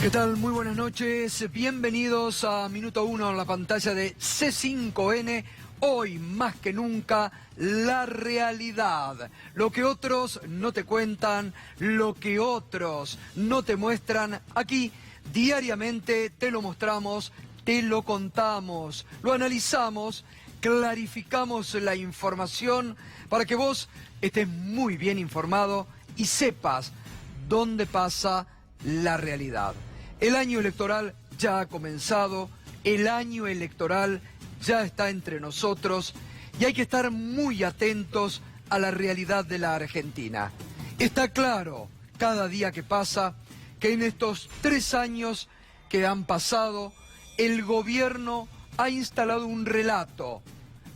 ¿Qué tal? Muy buenas noches. Bienvenidos a Minuto 1 en la pantalla de C5N. Hoy, más que nunca, la realidad. Lo que otros no te cuentan, lo que otros no te muestran, aquí diariamente te lo mostramos, te lo contamos, lo analizamos, clarificamos la información para que vos estés muy bien informado y sepas dónde pasa la realidad. El año electoral ya ha comenzado, el año electoral ya está entre nosotros y hay que estar muy atentos a la realidad de la Argentina. Está claro, cada día que pasa, que en estos 3 años que han pasado, el gobierno ha instalado un relato,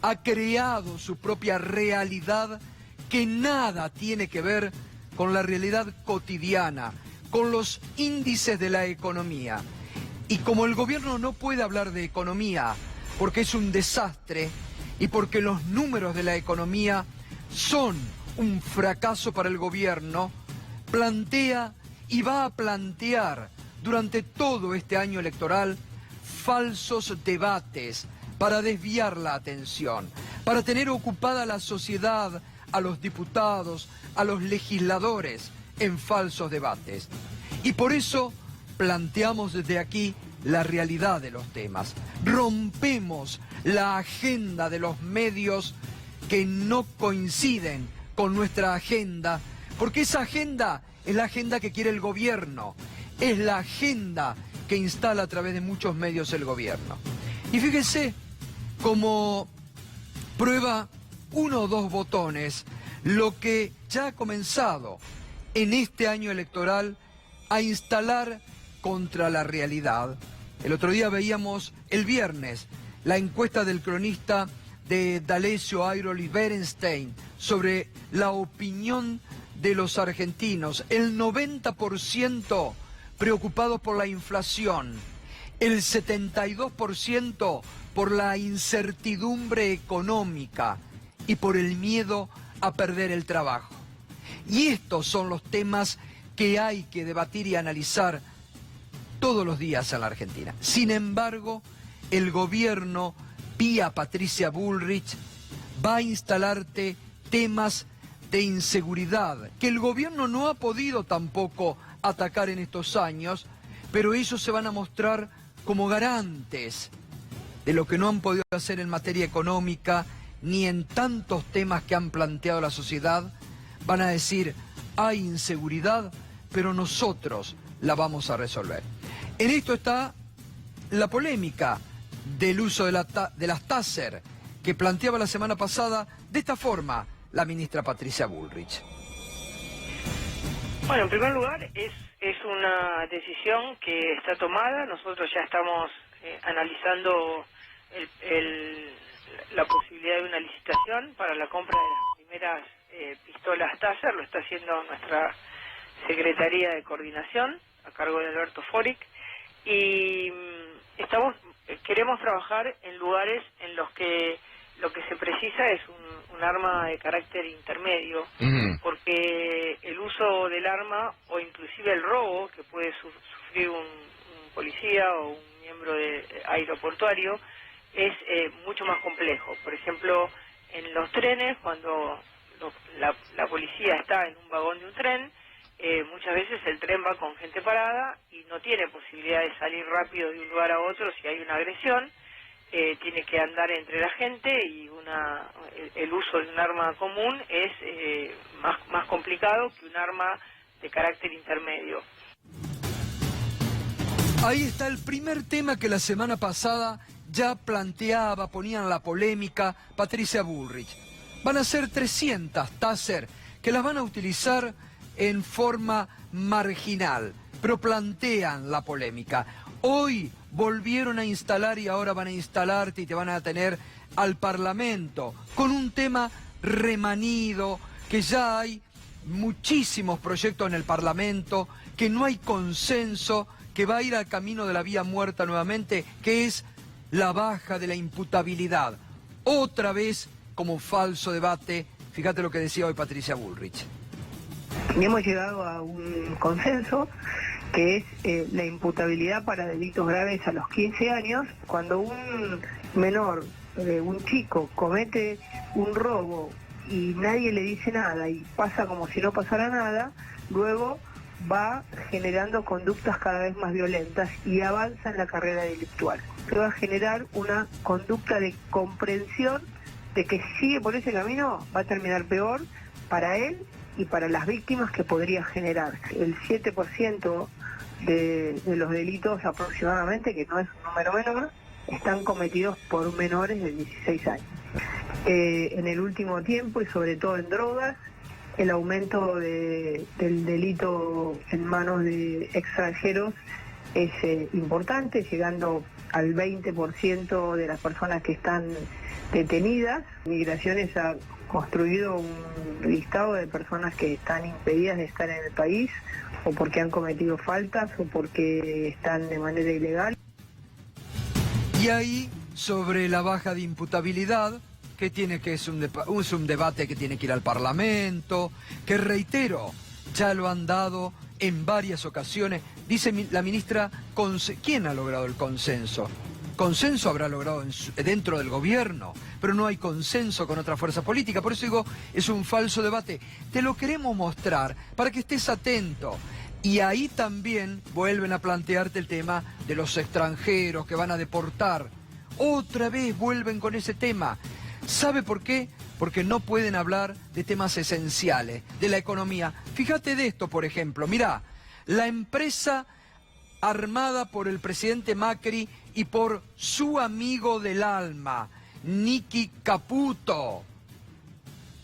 ha creado su propia realidad que nada tiene que ver con la realidad cotidiana, con los índices de la economía. Y como el gobierno no puede hablar de economía porque es un desastre y porque los números de la economía son un fracaso para el gobierno, plantea y va a plantear durante todo este año electoral falsos debates para desviar la atención, para tener ocupada la sociedad, a los diputados, a los legisladores en falsos debates. Y por eso planteamos desde aquí la realidad de los temas. Rompemos la agenda de los medios que no coinciden con nuestra agenda, porque esa agenda es la agenda que quiere el gobierno, es la agenda que instala a través de muchos medios el gobierno. Y fíjense, como prueba 1 o 2 botones, lo que ya ha comenzado en este año electoral a instalar contra la realidad. El otro día veíamos, el viernes, la encuesta del cronista de D'Alessio Airoli Berenstein sobre la opinión de los argentinos. El 90% preocupados por la inflación, el 72% por la incertidumbre económica y por el miedo a perder el trabajo. Y estos son los temas que hay que debatir y analizar todos los días en la Argentina. Sin embargo, el gobierno, vía Patricia Bullrich, va a instalarte temas de inseguridad, que el gobierno no ha podido tampoco atacar en estos años, pero ellos se van a mostrar como garantes de lo que no han podido hacer en materia económica, ni en tantos temas que han planteado la sociedad. Van a decir, hay inseguridad, pero nosotros la vamos a resolver. En esto está la polémica del uso de las Taser, que planteaba la semana pasada de esta forma la ministra Patricia Bullrich. Bueno, en primer lugar, es una decisión que está tomada. Nosotros ya estamos analizando la posibilidad de una licitación para la compra de las primeras pistolas Taser. Lo está haciendo nuestra Secretaría de Coordinación, a cargo de Alberto Foric, y queremos trabajar en lugares en los que lo que se precisa es un arma de carácter intermedio, porque el uso del arma o inclusive el robo que puede sufrir un policía o un miembro aeroportuario es mucho más complejo. Por ejemplo, en los trenes, cuando la policía está en un vagón de un tren, muchas veces el tren va con gente parada y no tiene posibilidad de salir rápido de un lugar a otro si hay una agresión. Tiene que andar entre la gente y el uso de un arma común es más complicado que un arma de carácter intermedio. Ahí está el primer tema que la semana pasada ya planteaba, ponían la polémica Patricia Bullrich. Van a ser 300 Taser que las van a utilizar en forma marginal, pero plantean la polémica. Hoy volvieron a instalar y ahora van a instalarte y te van a tener al Parlamento con un tema remanido, que ya hay muchísimos proyectos en el Parlamento, que no hay consenso, que va a ir al camino de la vía muerta nuevamente, que es la baja de la imputabilidad. Otra vez como falso debate, fíjate lo que decía hoy Patricia Bullrich. Hemos llegado a un consenso que es la imputabilidad para delitos graves a los 15 años, cuando un menor, un chico, comete un robo y nadie le dice nada y pasa como si no pasara nada, luego va generando conductas cada vez más violentas y avanza en la carrera delictual. Se va a generar una conducta de comprensión de que si sigue por ese camino va a terminar peor para él y para las víctimas que podría generar. El 7% de los delitos aproximadamente, que no es un número menor, están cometidos por menores de 16 años. En el último tiempo, y sobre todo en drogas, el aumento del delito en manos de extranjeros es importante, llegando al 20% de las personas que están detenidas. Migraciones ha construido un listado de personas que están impedidas de estar en el país, o porque han cometido faltas, o porque están de manera ilegal. Y ahí, sobre la baja de imputabilidad, que tiene que es un debate que tiene que ir al Parlamento, que reitero, ya lo han dado en varias ocasiones. Dice la ministra, ¿quién ha logrado el consenso? Consenso habrá logrado dentro del gobierno, pero no hay consenso con otra fuerza política. Por eso digo, es un falso debate. Te lo queremos mostrar para que estés atento. Y ahí también vuelven a plantearte el tema de los extranjeros que van a deportar. Otra vez vuelven con ese tema. ¿Sabe por qué? Porque no pueden hablar de temas esenciales, de la economía. Fíjate de esto, por ejemplo. Mirá, la empresa armada por el presidente Macri y por su amigo del alma, Nicky Caputo,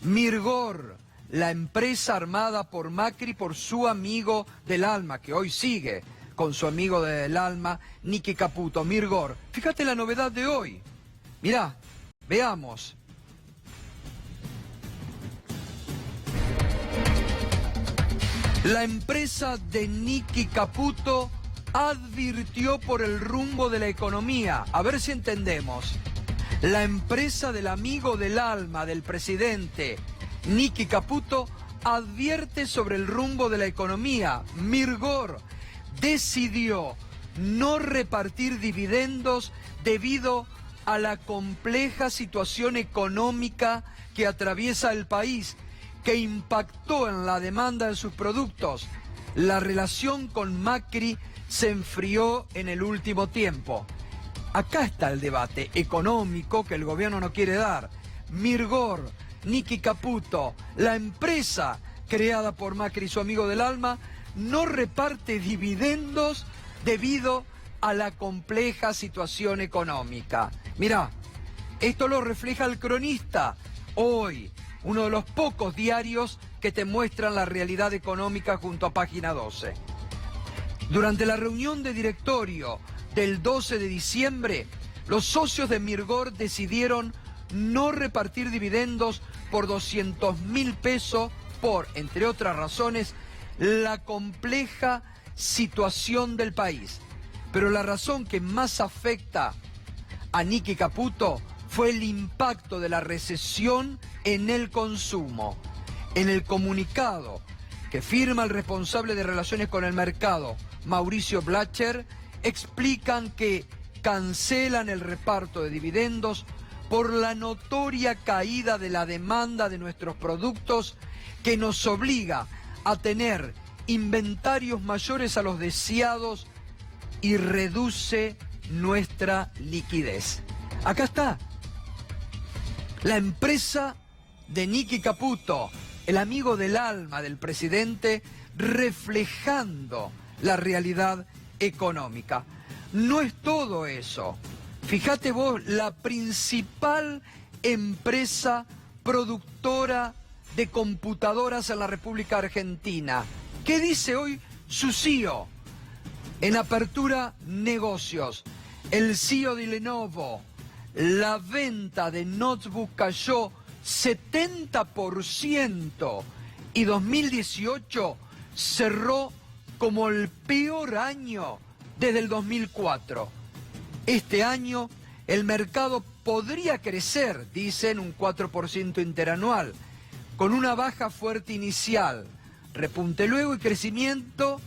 Mirgor, la empresa armada por Macri por su amigo del alma, que hoy sigue con su amigo del alma, Nicky Caputo, Mirgor. Fíjate la novedad de hoy. Mirá, veamos. La empresa de Nicky Caputo advirtió por el rumbo de la economía. A ver si entendemos. La empresa del amigo del alma del presidente, Nicky Caputo, advierte sobre el rumbo de la economía. Mirgor decidió no repartir dividendos debido a la compleja situación económica que atraviesa el país, que impactó en la demanda de sus productos. La relación con Macri se enfrió en el último tiempo. Acá está el debate económico que el gobierno no quiere dar. Mirgor, Nicky Caputo, la empresa creada por Macri y su amigo del alma, no reparte dividendos debido a la compleja situación económica. Mirá, esto lo refleja El Cronista hoy, uno de los pocos diarios que te muestran la realidad económica junto a Página 12. Durante la reunión de directorio del 12 de diciembre, los socios de Mirgor decidieron no repartir dividendos por 200.000 pesos por, entre otras razones, la compleja situación del país. Pero la razón que más afecta a Nicky Caputo fue el impacto de la recesión en el consumo. En el comunicado que firma el responsable de Relaciones con el Mercado, Mauricio Blacher, explican que cancelan el reparto de dividendos por la notoria caída de la demanda de nuestros productos, que nos obliga a tener inventarios mayores a los deseados y reduce nuestra liquidez. Acá está. La empresa de Nicky Caputo, el amigo del alma del presidente, reflejando la realidad económica. No es todo eso. Fíjate vos, la principal empresa productora de computadoras en la República Argentina. ¿Qué dice hoy su CEO? En Apertura Negocios, el CEO de Lenovo, la venta de notebook cayó 70% y 2018 cerró como el peor año desde el 2004. Este año el mercado podría crecer, dicen, un 4% interanual, con una baja fuerte inicial, repunte luego y crecimiento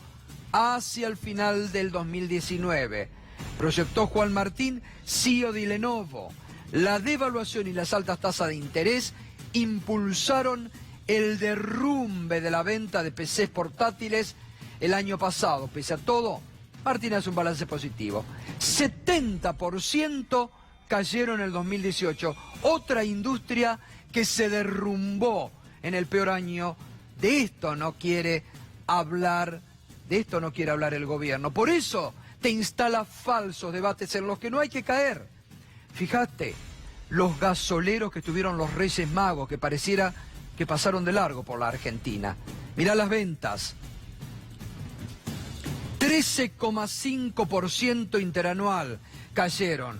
hacia el final del 2019. Proyectó Juan Martín, CEO de Lenovo. La devaluación y las altas tasas de interés impulsaron el derrumbe de la venta de PCs portátiles el año pasado. Pese a todo, Martín hace un balance positivo. 70% cayeron en el 2018. Otra industria que se derrumbó en el peor año. De esto no quiere hablar el gobierno. Por eso te instala falsos debates en los que no hay que caer. Fíjate, los gasoleros que tuvieron los Reyes Magos, que pareciera que pasaron de largo por la Argentina. Mirá las ventas. 13,5% interanual cayeron.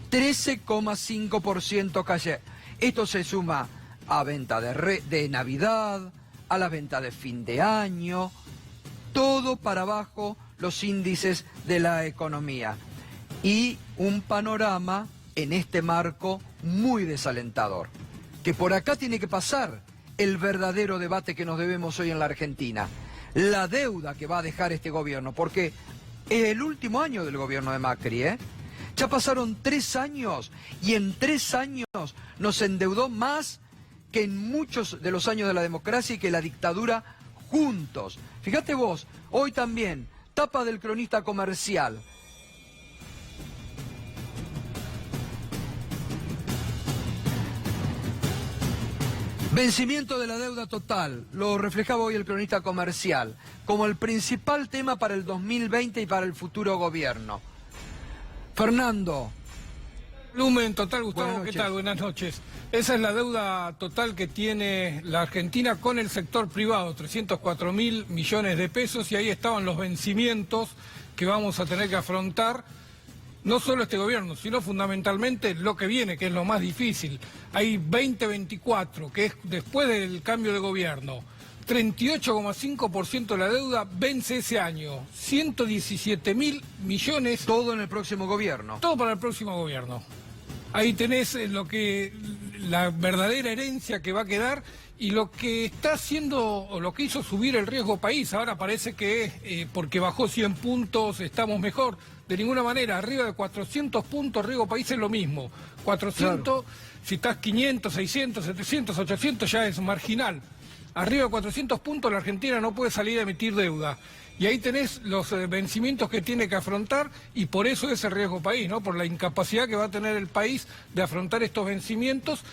13,5% cayeron. Esto se suma a venta de Navidad, a la venta de fin de año, todo para abajo los índices de la economía. Y un panorama en este marco muy desalentador. Que por acá tiene que pasar el verdadero debate que nos debemos hoy en la Argentina. La deuda que va a dejar este gobierno, porque es el último año del gobierno de Macri, ¿eh? Ya pasaron 3 años y en 3 años nos endeudó más que en muchos de los años de la democracia y que la dictadura juntos. Fíjate vos, hoy también, tapa del Cronista Comercial. Vencimiento de la deuda total, lo reflejaba hoy el Cronista Comercial, como el principal tema para el 2020 y para el futuro gobierno. Fernando. Volumen total, Gustavo, ¿qué tal? Buenas noches. Esa es la deuda total que tiene la Argentina con el sector privado, 304.000 millones de pesos, y ahí estaban los vencimientos que vamos a tener que afrontar. No solo este gobierno, sino fundamentalmente lo que viene, que es lo más difícil. Hay 2024, que es después del cambio de gobierno. 38,5% de la deuda vence ese año. 117.000 millones. Todo en el próximo gobierno. Todo para el próximo gobierno. Ahí tenés la verdadera herencia que va a quedar y lo que está haciendo, o lo que hizo subir el riesgo país. Ahora parece que porque bajó 100 puntos estamos mejor. De ninguna manera, arriba de 400 puntos riesgo país es lo mismo. 400, claro. Si estás 500, 600, 700, 800 ya es marginal. Arriba de 400 puntos la Argentina no puede salir a emitir deuda. Y ahí tenés los vencimientos que tiene que afrontar y por eso es el riesgo país, ¿no? Por la incapacidad que va a tener el país de afrontar estos vencimientos,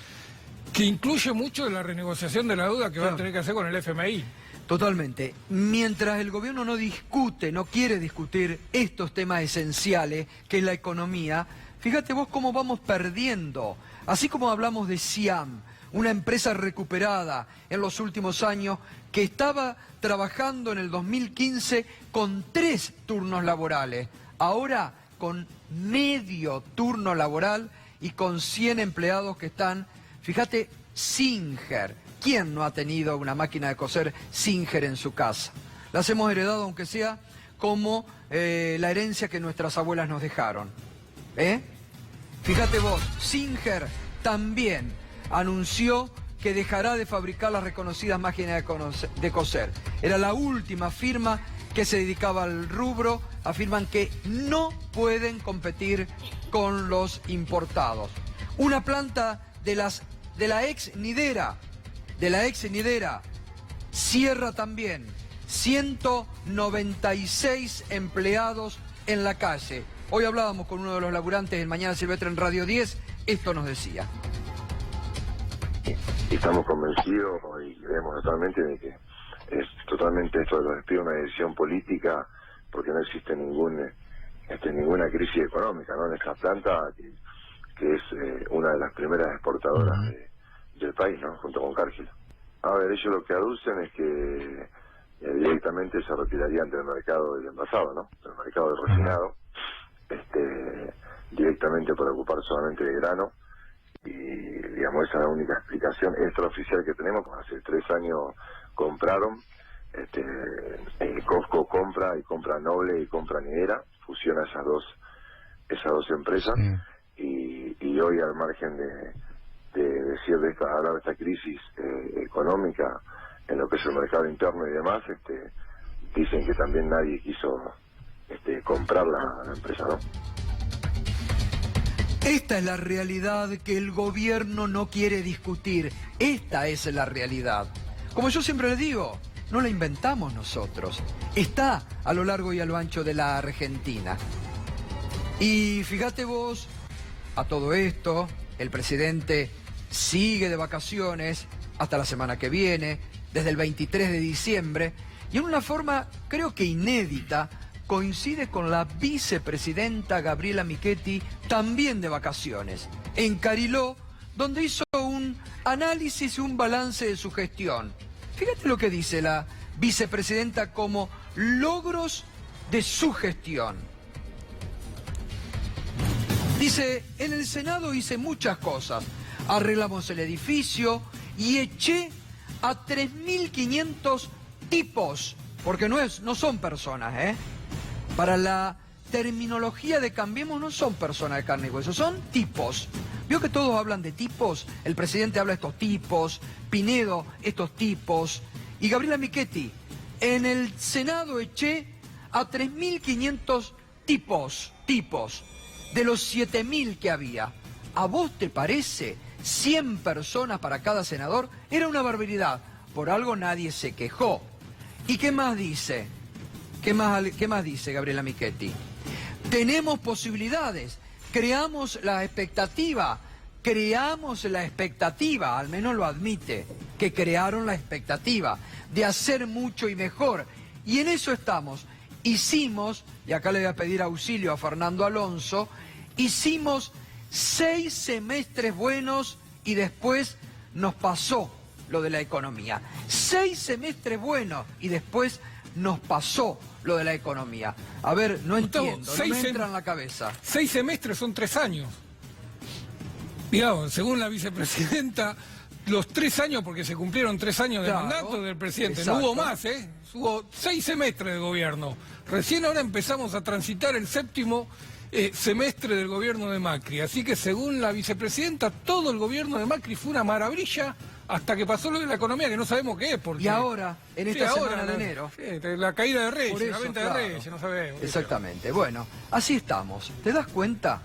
que incluye mucho de la renegociación de la deuda que va a tener que hacer con el FMI. Totalmente. Mientras el gobierno no discute, no quiere discutir estos temas esenciales, que es la economía, fíjate vos cómo vamos perdiendo. Así como hablamos de Siam, una empresa recuperada en los últimos años, que estaba trabajando en el 2015 con 3 turnos laborales, ahora con medio turno laboral y con 100 empleados que están, fíjate, Singer. ¿Quién no ha tenido una máquina de coser Singer en su casa? Las hemos heredado, aunque sea como la herencia que nuestras abuelas nos dejaron. Fíjate vos, Singer también anunció que dejará de fabricar las reconocidas máquinas de coser. Era la última firma que se dedicaba al rubro. Afirman que no pueden competir con los importados. Una planta de la ex Nidera, cierra también. 196 empleados en la calle. Hoy hablábamos con uno de los laburantes en Mañana Silvestre en Radio 10, esto nos decía. Estamos convencidos y creemos totalmente de que es totalmente esto de los despidos una decisión política, porque no existe ninguna crisis económica, ¿no? En esta planta que es una de las primeras exportadoras del país, ¿no? Junto con Cargill. A ver, ellos lo que aducen es que directamente se retirarían del mercado del envasado, ¿no? Del mercado del refinado, directamente para ocupar solamente de grano. Y digamos, esa es la única explicación extraoficial que tenemos. Hace 3 años compraron, Costco compra, y compra Noble y compra Nidera, fusiona esas dos empresas, y hoy, al margen de decir hablar de esta crisis económica en lo que es el mercado interno y demás, dicen que también nadie quiso comprar la empresa, ¿no? Esta es la realidad que el gobierno no quiere discutir. Esta es la realidad. Como yo siempre les digo, no la inventamos nosotros. Está a lo largo y a lo ancho de la Argentina. Y fíjate vos, a todo esto, el presidente sigue de vacaciones hasta la semana que viene, desde el 23 de diciembre, y en una forma creo que inédita, coincide con la vicepresidenta Gabriela Michetti, también de vacaciones, en Cariló, donde hizo un análisis y un balance de su gestión. Fíjate lo que dice la vicepresidenta como logros de su gestión. Dice, en el Senado hice muchas cosas, arreglamos el edificio y eché a 3.500 tipos, porque no son personas, ¿eh? Para la terminología de Cambiemos no son personas de carne y hueso, son tipos. ¿Vio que todos hablan de tipos? El presidente habla de estos tipos, Pinedo, estos tipos. Y Gabriela Michetti, en el Senado eché a 3.500 tipos, de los 7.000 que había. ¿A vos te parece 100 personas para cada senador? Era una barbaridad. Por algo nadie se quejó. ¿Y qué más dice? ¿Qué más dice Gabriela Michetti? Tenemos posibilidades, creamos la expectativa, al menos lo admite, que crearon la expectativa de hacer mucho y mejor. Y en eso estamos. Hicimos, y acá le voy a pedir auxilio a Fernando Alonso, hicimos 6 semestres buenos y después nos pasó lo de la economía. 6 semestres buenos y después nos pasó lo de la economía. A ver, no entiendo, no me entra en la cabeza. 6 semestres son 3 años. Digamos, según la vicepresidenta, los 3 años, porque se cumplieron 3 años de mandato del presidente, exacto. No hubo más, ¿eh? Hubo 6 semestres de gobierno. Recién ahora empezamos a transitar el 7º semestre del gobierno de Macri. Así que según la vicepresidenta, todo el gobierno de Macri fue una maravilla hasta que pasó lo de la economía, que no sabemos qué es. Porque... Y ahora, en esta semana de enero. La caída de Reyes, eso, la venta de Reyes, no sabemos. Exactamente. Bueno, así estamos. ¿Te das cuenta?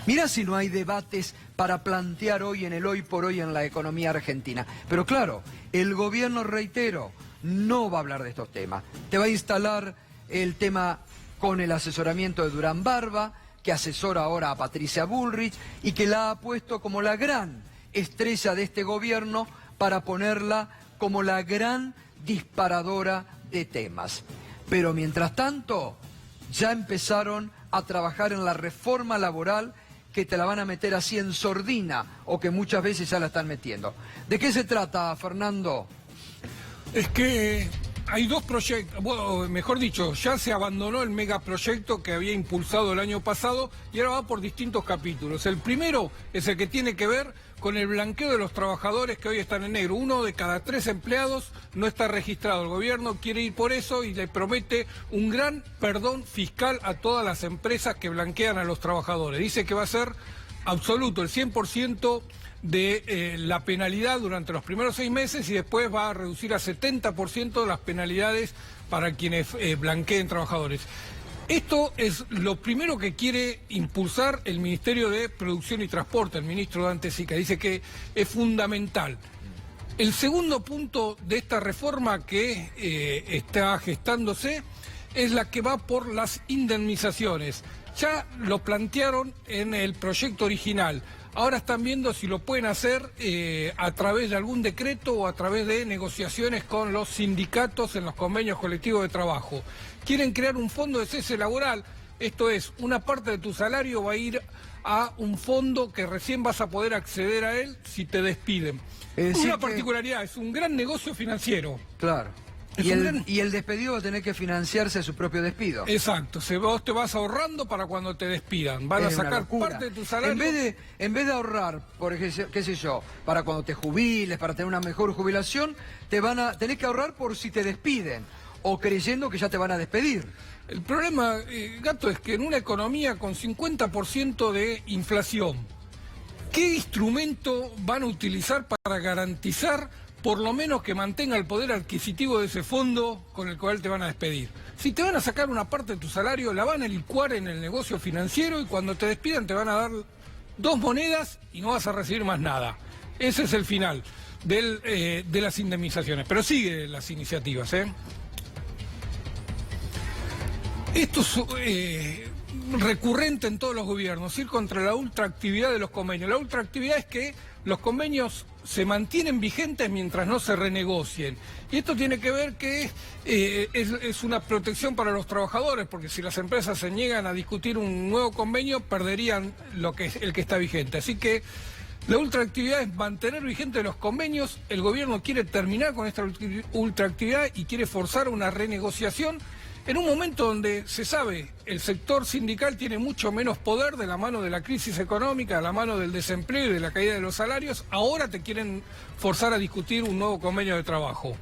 Mirá si no hay debates para plantear hoy en el hoy por hoy en la economía argentina. Pero claro, el gobierno, reitero, no va a hablar de estos temas. Te va a instalar el tema con el asesoramiento de Durán Barba, que asesora ahora a Patricia Bullrich y que la ha puesto como la gran estrella de este gobierno para ponerla como la gran disparadora de temas. Pero mientras tanto, ya empezaron a trabajar en la reforma laboral que te la van a meter así en sordina o que muchas veces ya la están metiendo. ¿De qué se trata, Fernando? Es que hay 2 proyectos, bueno, mejor dicho, ya se abandonó el megaproyecto que había impulsado el año pasado y ahora va por distintos capítulos. El primero es el que tiene que ver con el blanqueo de los trabajadores que hoy están en negro. 1 de cada 3 empleados no está registrado. El gobierno quiere ir por eso y le promete un gran perdón fiscal a todas las empresas que blanquean a los trabajadores. Dice que va a ser absoluto, el 100% de la penalidad durante los primeros 6 meses y después va a reducir a 70% las penalidades para quienes blanqueen trabajadores. Esto es lo primero que quiere impulsar el Ministerio de Producción y Transporte, el ministro Dante Sica. Dice que es fundamental. El segundo punto de esta reforma que está gestándose es la que va por las indemnizaciones. Ya lo plantearon en el proyecto original. Ahora están viendo si lo pueden hacer a través de algún decreto o a través de negociaciones con los sindicatos en los convenios colectivos de trabajo. Quieren crear un fondo de cese laboral, esto es, una parte de tu salario va a ir a un fondo que recién vas a poder acceder a él si te despiden. Una particularidad, es un gran negocio financiero. Claro. Y el despedido va a tener que financiarse su propio despido. Exacto, vos te vas ahorrando para cuando te despidan. Van a sacar parte de tu salario. En vez de ahorrar, por ejemplo, qué sé yo, para cuando te jubiles, para tener una mejor jubilación, tenés que ahorrar por si te despiden o creyendo que ya te van a despedir. El problema, Gato, es que en una economía con 50% de inflación, ¿qué instrumento van a utilizar para garantizar por lo menos que mantenga el poder adquisitivo de ese fondo con el cual te van a despedir. Si te van a sacar una parte de tu salario, la van a licuar en el negocio financiero y cuando te despidan te van a dar 2 monedas y no vas a recibir más nada. Ese es el final de las indemnizaciones. Pero sigue las iniciativas, ¿eh? Esto es recurrente en todos los gobiernos, ir contra la ultraactividad de los convenios. La ultraactividad es que los convenios se mantienen vigentes mientras no se renegocien. Y esto tiene que ver que es una protección para los trabajadores, porque si las empresas se niegan a discutir un nuevo convenio, perderían el que está vigente. Así que la ultraactividad es mantener vigentes los convenios. El gobierno quiere terminar con esta ultraactividad y quiere forzar una renegociación en un momento donde se sabe el sector sindical tiene mucho menos poder de la mano de la crisis económica, de la mano del desempleo y de la caída de los salarios. Ahora te quieren forzar a discutir un nuevo convenio de trabajo.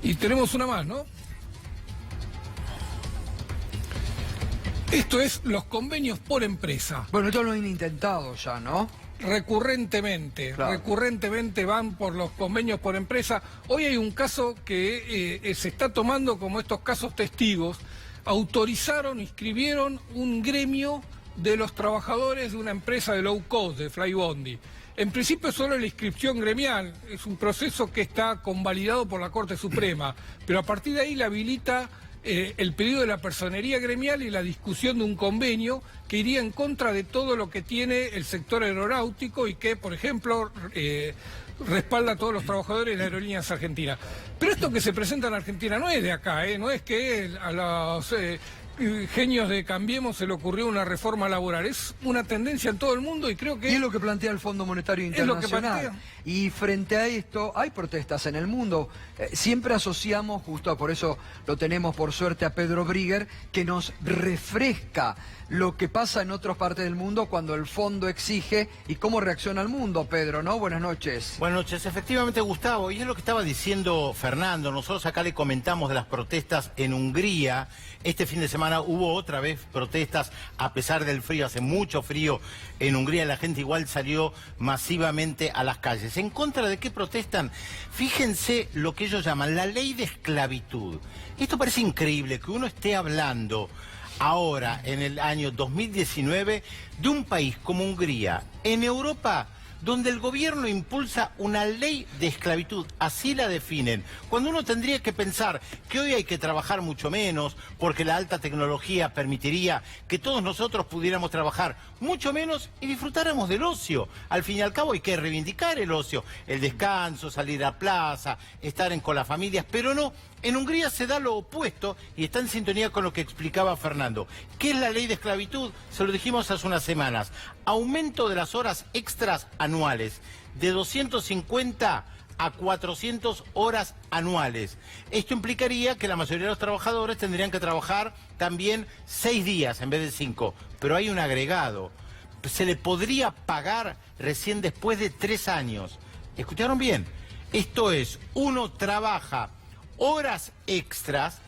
Y tenemos una más, ¿no? Esto es los convenios por empresa. Bueno, esto lo han intentado ya, ¿no? Recurrentemente van por los convenios por empresa. Hoy hay un caso que se está tomando como estos casos testigos. Inscribieron un gremio de los trabajadores de una empresa de low cost, de Flybondi. En principio es solo la inscripción gremial, es un proceso que está convalidado por la Corte Suprema, pero a partir de ahí le habilita el pedido de la personería gremial y la discusión de un convenio que iría en contra de todo lo que tiene el sector aeronáutico y que, por ejemplo, respalda a todos los trabajadores de las aerolíneas argentinas. Pero esto que se presenta en Argentina no es de acá, no es que a los genios de Cambiemos se le ocurrió una reforma laboral, es una tendencia en todo el mundo y creo que... Y es lo que plantea el Fondo Monetario Internacional. Y frente a esto hay protestas en el mundo. Siempre asociamos, justo por eso lo tenemos por suerte a Pedro Brigger, que nos refresca lo que pasa en otras partes del mundo cuando el fondo exige y cómo reacciona el mundo. Pedro, ¿no? Buenas noches. Buenas noches, efectivamente, Gustavo, y es lo que estaba diciendo Fernando. Nosotros acá le comentamos de las protestas en Hungría. Este fin de semana hubo otra vez protestas a pesar del frío, hace mucho frío en Hungría, la gente igual salió masivamente a las calles. ¿En contra de qué protestan? Fíjense lo que ellos llaman la ley de esclavitud. Esto parece increíble que uno esté hablando ahora, en el año 2019, de un país como Hungría, en Europa, donde el gobierno impulsa una ley de esclavitud, así la definen, cuando uno tendría que pensar que hoy hay que trabajar mucho menos, porque la alta tecnología permitiría que todos nosotros pudiéramos trabajar mucho menos y disfrutáramos del ocio. Al fin y al cabo hay que reivindicar el ocio, el descanso, salir a plaza, estar con las familias, pero no. En Hungría se da lo opuesto y está en sintonía con lo que explicaba Fernando. ¿Qué es la ley de esclavitud? Se lo dijimos hace unas semanas. Aumento de las horas extras anuales, de 250 a 400 horas anuales. Esto implicaría que la mayoría de los trabajadores tendrían que trabajar también 6 días en vez de 5. Pero hay un agregado. Se le podría pagar recién después de 3 años. ¿Escucharon bien? Esto es, uno trabaja horas extras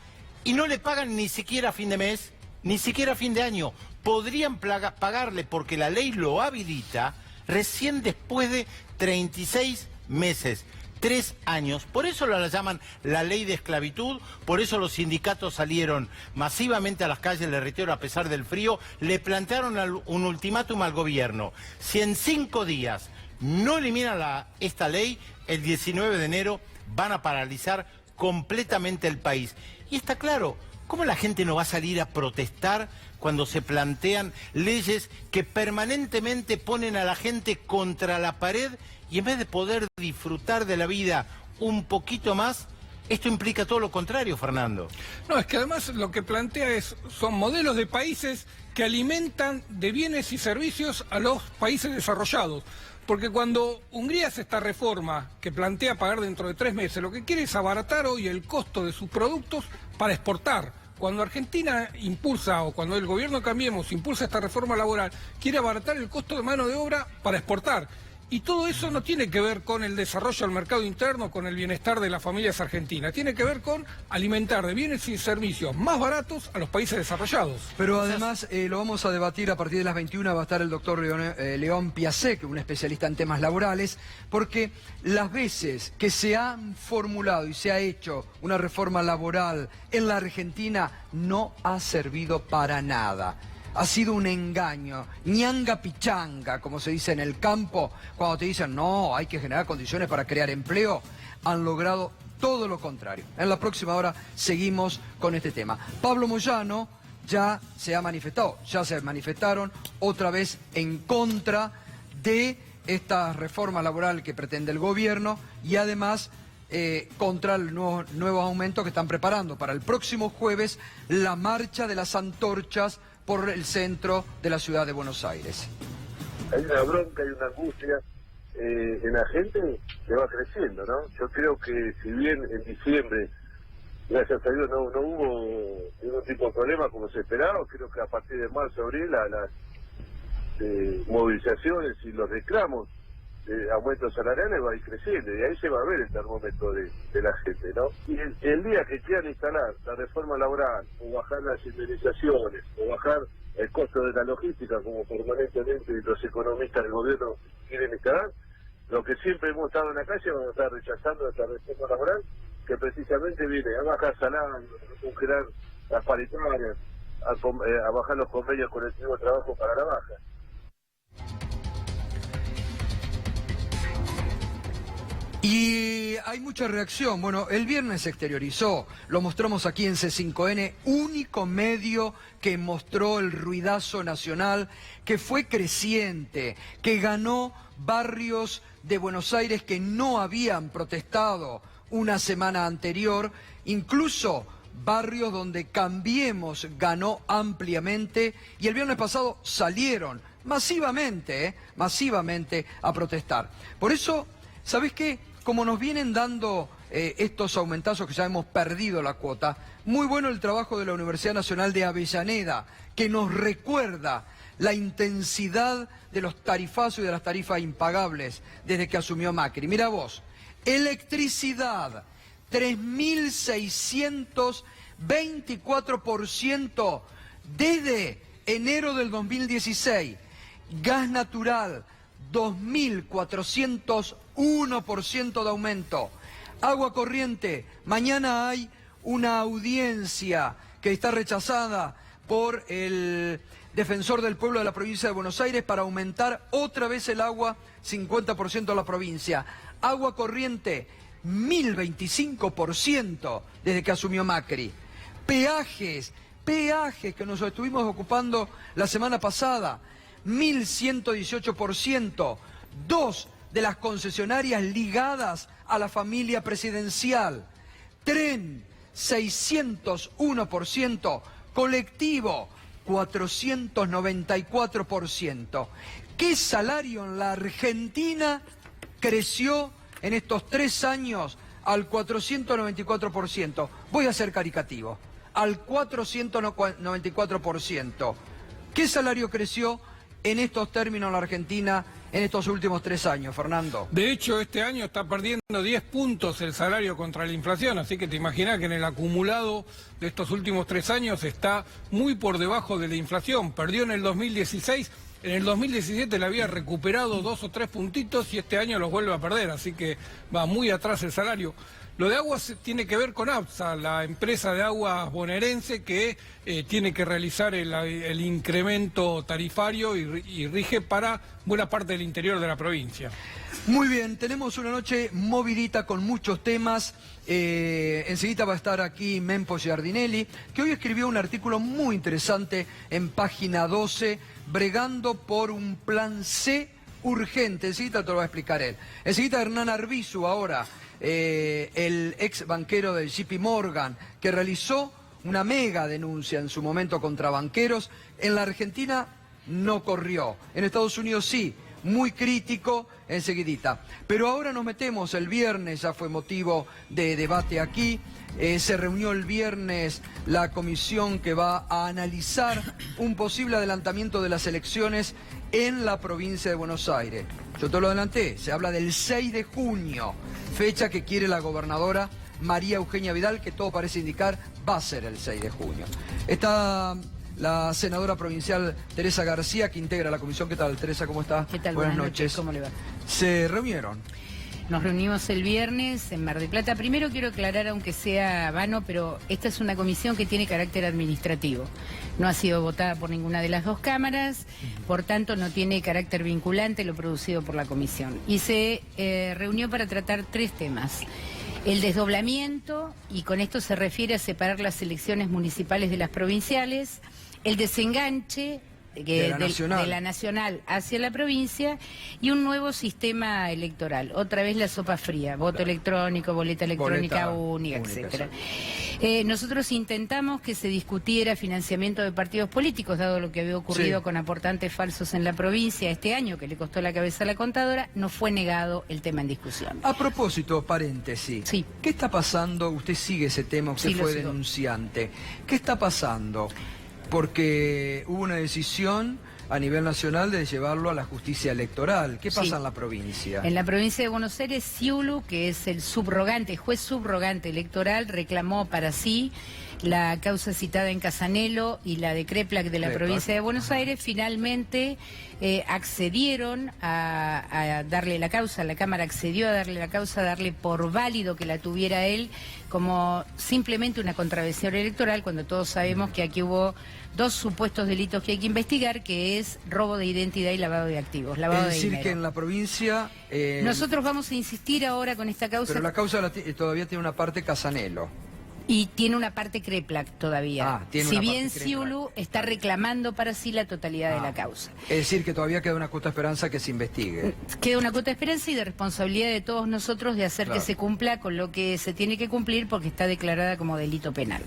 y no le pagan ni siquiera a fin de mes, ni siquiera a fin de año. Podrían pagarle, porque la ley lo habilita, recién después de 36 meses, 3 años. Por eso la llaman la ley de esclavitud, por eso los sindicatos salieron masivamente a las calles, le reitero, a pesar del frío, le plantearon un ultimátum al gobierno. Si en 5 días no elimina esta ley, el 19 de enero van a paralizar completamente el país. Y está claro, ¿cómo la gente no va a salir a protestar cuando se plantean leyes que permanentemente ponen a la gente contra la pared y en vez de poder disfrutar de la vida un poquito más, esto implica todo lo contrario, Fernando? No, es que además lo que plantea son modelos de países que alimentan de bienes y servicios a los países desarrollados. Porque cuando Hungría hace esta reforma que plantea pagar dentro de 3 meses, lo que quiere es abaratar hoy el costo de sus productos para exportar. Cuando Argentina impulsa, o cuando el gobierno Cambiemos impulsa esta reforma laboral, quiere abaratar el costo de mano de obra para exportar. Y todo eso no tiene que ver con el desarrollo del mercado interno, con el bienestar de las familias argentinas. Tiene que ver con alimentar de bienes y servicios más baratos a los países desarrollados. Pero además lo vamos a debatir a partir de las 21, va a estar el doctor León Piasek, un especialista en temas laborales, porque las veces que se han formulado y se ha hecho una reforma laboral en la Argentina no ha servido para nada. Ha sido un engaño, ñanga pichanga, como se dice en el campo, cuando te dicen, no, hay que generar condiciones para crear empleo, han logrado todo lo contrario. En la próxima hora seguimos con este tema. Pablo Moyano ya se ha manifestado, ya se manifestaron otra vez en contra de esta reforma laboral que pretende el gobierno y además contra el nuevo aumento que están preparando para el próximo jueves, la marcha de las antorchas por el centro de la ciudad de Buenos Aires. Hay una bronca, hay una angustia en la gente que va creciendo, ¿no? Yo creo que si bien en diciembre, gracias a Dios, no hubo ningún tipo de problema como se esperaba, creo que a partir de marzo, abril, las movilizaciones y los reclamos de aumentos salariales va a ir creciendo y ahí se va a ver el termómetro de la gente, ¿no? Y el día que quieran instalar la reforma laboral o bajar las indemnizaciones o bajar el costo de la logística como permanentemente los economistas del gobierno quieren instalar, lo que siempre hemos estado en la calle vamos a estar rechazando esta reforma laboral que precisamente viene a bajar salarios, a congelar las paritarias, a bajar los convenios colectivos de trabajo para la baja. Y hay mucha reacción. Bueno, el viernes se exteriorizó, lo mostramos aquí en C5N, único medio que mostró el ruidazo nacional, que fue creciente, que ganó barrios de Buenos Aires que no habían protestado una semana anterior, incluso barrios donde Cambiemos ganó ampliamente, y el viernes pasado salieron masivamente a protestar. Por eso, ¿sabés qué? Como nos vienen dando estos aumentazos que ya hemos perdido la cuota, muy bueno el trabajo de la Universidad Nacional de Avellaneda, que nos recuerda la intensidad de los tarifazos y de las tarifas impagables desde que asumió Macri. Mira vos, electricidad, 3.624% desde enero del 2016, gas natural, 2.401% de aumento. Agua corriente, mañana hay una audiencia que está rechazada por el defensor del pueblo de la provincia de Buenos Aires para aumentar otra vez el agua 50% a la provincia. Agua corriente, 1.025% desde que asumió Macri. Peajes que nos estuvimos ocupando la semana pasada, 1.118%, 2 de las concesionarias ligadas a la familia presidencial. Tren, 601%, colectivo, 494%. ¿Qué salario en la Argentina creció en estos 3 años al 494%? Voy a ser caricativo, al 494%. ¿Qué salario creció en estos términos en la Argentina en estos últimos 3 años, Fernando? De hecho, este año está perdiendo 10 puntos el salario contra la inflación, así que te imaginas que en el acumulado de estos últimos 3 años está muy por debajo de la inflación. Perdió en el 2016, en el 2017 le había recuperado 2 o 3 puntitos y este año los vuelve a perder, así que va muy atrás el salario. Lo de aguas tiene que ver con APSA, la empresa de aguas bonaerense que tiene que realizar el incremento tarifario y rige para buena parte del interior de la provincia. Muy bien, tenemos una noche movidita con muchos temas. Enseguida va a estar aquí Mempo Giardinelli, que hoy escribió un artículo muy interesante en página 12, bregando por un plan C urgente. Enseguida te lo va a explicar él. Enseguida Hernán Arbizu ahora, el ex banquero del JP Morgan, que realizó una mega denuncia en su momento contra banqueros. En la Argentina no corrió, en Estados Unidos sí, muy crítico, enseguidita. Pero ahora nos metemos, el viernes ya fue motivo de debate aquí, se reunió el viernes la comisión que va a analizar un posible adelantamiento de las elecciones en la provincia de Buenos Aires. Yo te lo adelanté, se habla del 6 de junio, fecha que quiere la gobernadora María Eugenia Vidal, que todo parece indicar va a ser el 6 de junio. Está la senadora provincial Teresa García, que integra la comisión. ¿Qué tal, Teresa? ¿Cómo está? ¿Qué tal? Buenas noches. ¿Cómo le va? ¿Se reunieron? Nos reunimos el viernes en Mar del Plata. Primero quiero aclarar, aunque sea vano, pero esta es una comisión que tiene carácter administrativo. No ha sido votada por ninguna de las dos cámaras, por tanto no tiene carácter vinculante lo producido por la comisión. Y se reunió para tratar 3 temas. El desdoblamiento, y con esto se refiere a separar las elecciones municipales de las provinciales, el desenganche de la nacional hacia la provincia y un nuevo sistema electoral. Otra vez la sopa fría, voto electrónico, boleta electrónica única, etcétera. Nosotros intentamos que se discutiera financiamiento de partidos políticos, dado lo que había ocurrido con aportantes falsos en la provincia este año, que le costó la cabeza a la contadora. No fue negado el tema en discusión. A propósito, paréntesis, sí. ¿Qué está pasando? Usted sigue ese tema, usted fue denunciante. ¿Qué está pasando? Porque hubo una decisión a nivel nacional de llevarlo a la justicia electoral. ¿Qué pasa en la provincia? En la provincia de Buenos Aires, Sciulu, que es el juez subrogante electoral, reclamó para sí la causa citada en Casanelo y la de Kreplak de la provincia de Buenos Aires. Finalmente accedieron a darle la causa, la Cámara accedió a darle la causa, a darle por válido que la tuviera él como simplemente una contravención electoral, cuando todos sabemos que aquí hubo 2 supuestos delitos que hay que investigar, que es robo de identidad y lavado de activos, lavado de dinero. Es decir, que en la provincia... Nosotros vamos a insistir ahora con esta causa... Pero la causa todavía tiene una parte Casanelo. Y tiene una parte Kreplak todavía. Si bien Sciulu está reclamando para sí la totalidad de la causa. Es decir, que todavía queda una cuota de esperanza que se investigue. Queda una cuota de esperanza y de responsabilidad de todos nosotros de hacer que se cumpla con lo que se tiene que cumplir, porque está declarada como delito penal.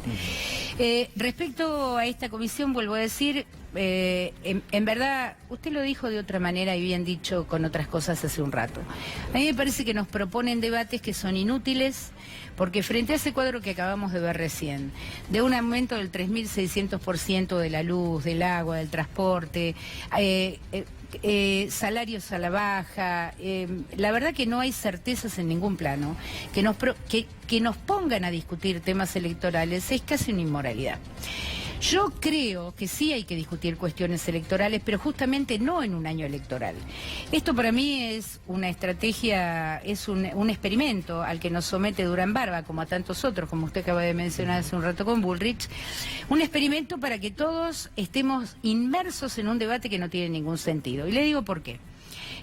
Respecto a esta comisión, vuelvo a decir, en verdad, usted lo dijo de otra manera y bien dicho con otras cosas hace un rato. A mí me parece que nos proponen debates que son inútiles, porque frente a ese cuadro que acabamos de ver recién, de un aumento del 3.600% de la luz, del agua, del transporte, salarios a la baja, la verdad que no hay certezas en ningún plano, que nos pongan a discutir temas electorales es casi una inmoralidad. Yo creo que sí hay que discutir cuestiones electorales, pero justamente no en un año electoral. Esto para mí es una estrategia, es un experimento al que nos somete Durán Barba, como a tantos otros, como usted acaba de mencionar hace un rato con Bullrich. Un experimento para que todos estemos inmersos en un debate que no tiene ningún sentido. Y le digo por qué.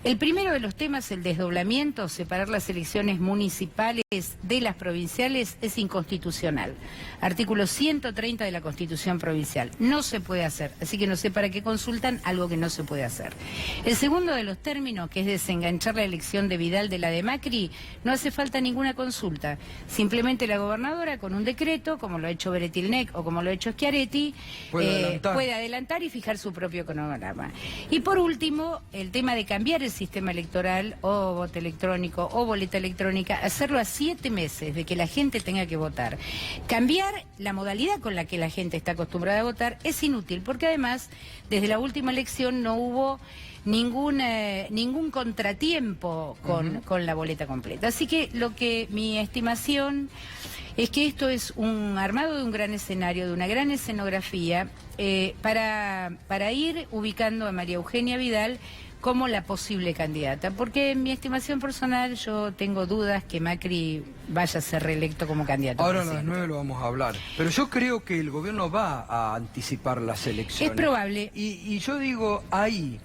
El primero de los temas, el desdoblamiento, separar las elecciones municipales de las provinciales, es inconstitucional. Artículo 130 de la Constitución Provincial. No se puede hacer, así que no sé para qué consultan algo que no se puede hacer. El segundo de los términos, que es desenganchar la elección de Vidal de la de Macri, no hace falta ninguna consulta. Simplemente la gobernadora, con un decreto, como lo ha hecho Beretilnec o como lo ha hecho Schiaretti, puede adelantar y fijar su propio cronograma. Y por último, el tema de cambiar el sistema electoral, o voto electrónico o boleta electrónica, hacerlo a 7 meses de que la gente tenga que votar. Cambiar la modalidad con la que la gente está acostumbrada a votar es inútil, porque además, desde la última elección no hubo ningún contratiempo con la boleta completa. Así que mi estimación es que esto es un armado de un gran escenario, de una gran escenografía, para ir ubicando a María Eugenia Vidal como la posible candidata, porque en mi estimación personal yo tengo dudas que Macri vaya a ser reelecto como candidato. Ahora a las 9 lo vamos a hablar, pero yo creo que el gobierno va a anticipar las elecciones. Es probable. Y yo digo, ahí,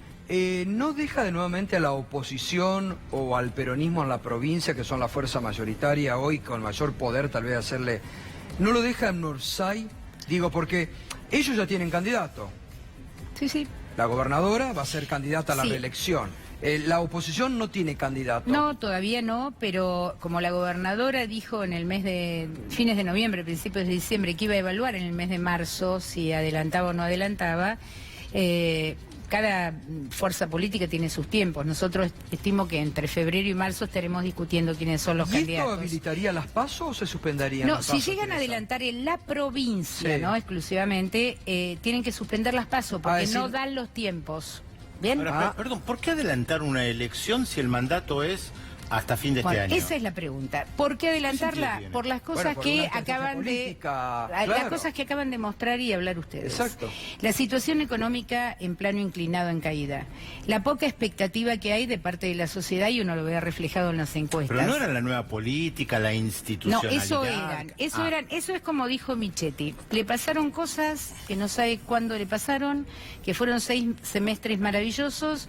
¿no deja de nuevamente a la oposición o al peronismo en la provincia, que son la fuerza mayoritaria hoy con mayor poder tal vez hacerle... ¿No lo deja en Orsay? Digo, porque ellos ya tienen candidato. Sí, sí. La gobernadora va a ser candidata a la reelección. La oposición no tiene candidato. No, todavía no, pero como la gobernadora dijo en el mes de fines de noviembre, principios de diciembre, que iba a evaluar en el mes de marzo si adelantaba o no adelantaba, cada fuerza política tiene sus tiempos. Nosotros estimo que entre febrero y marzo estaremos discutiendo quiénes son los candidatos. ¿Y esto habilitaría las PASO o se suspenderían las PASO? No, si llegan a adelantar en la provincia, ¿no? Exclusivamente, tienen que suspender las PASO porque no dan los tiempos. Bien. Ahora, perdón, ¿por qué adelantar una elección si el mandato es hasta fin de este año? Esa es la pregunta. ¿Por qué adelantarla? Por las cosas por que una acaban política, las claro. cosas que acaban de mostrar y hablar ustedes. Exacto. La situación económica en plano inclinado en caída. La poca expectativa que hay de parte de la sociedad y uno lo ve reflejado en las encuestas. Pero no era la nueva política, la No, institucionalidad. eso es como dijo Michetti. Le pasaron cosas que no sabe cuándo le pasaron, que fueron 6 semestres maravillosos.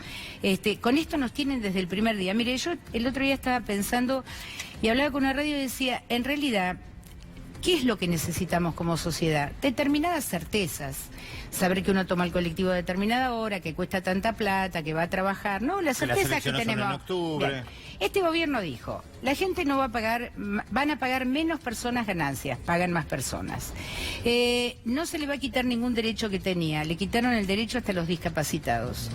Con esto nos tienen desde el primer día. Mire, yo el otro día estaba pensando y hablaba con una radio y decía, en realidad, ¿qué es lo que necesitamos como sociedad? Determinadas certezas. Saber que uno toma el colectivo a determinada hora, que cuesta tanta plata, que va a trabajar. No, las Que las certezas que elecciones son tenemos. en octubre. Bien. Este gobierno dijo, la gente no va a pagar, van a pagar menos personas ganancias, pagan más personas. No se le va a quitar ningún derecho que tenía, le quitaron el derecho hasta los discapacitados.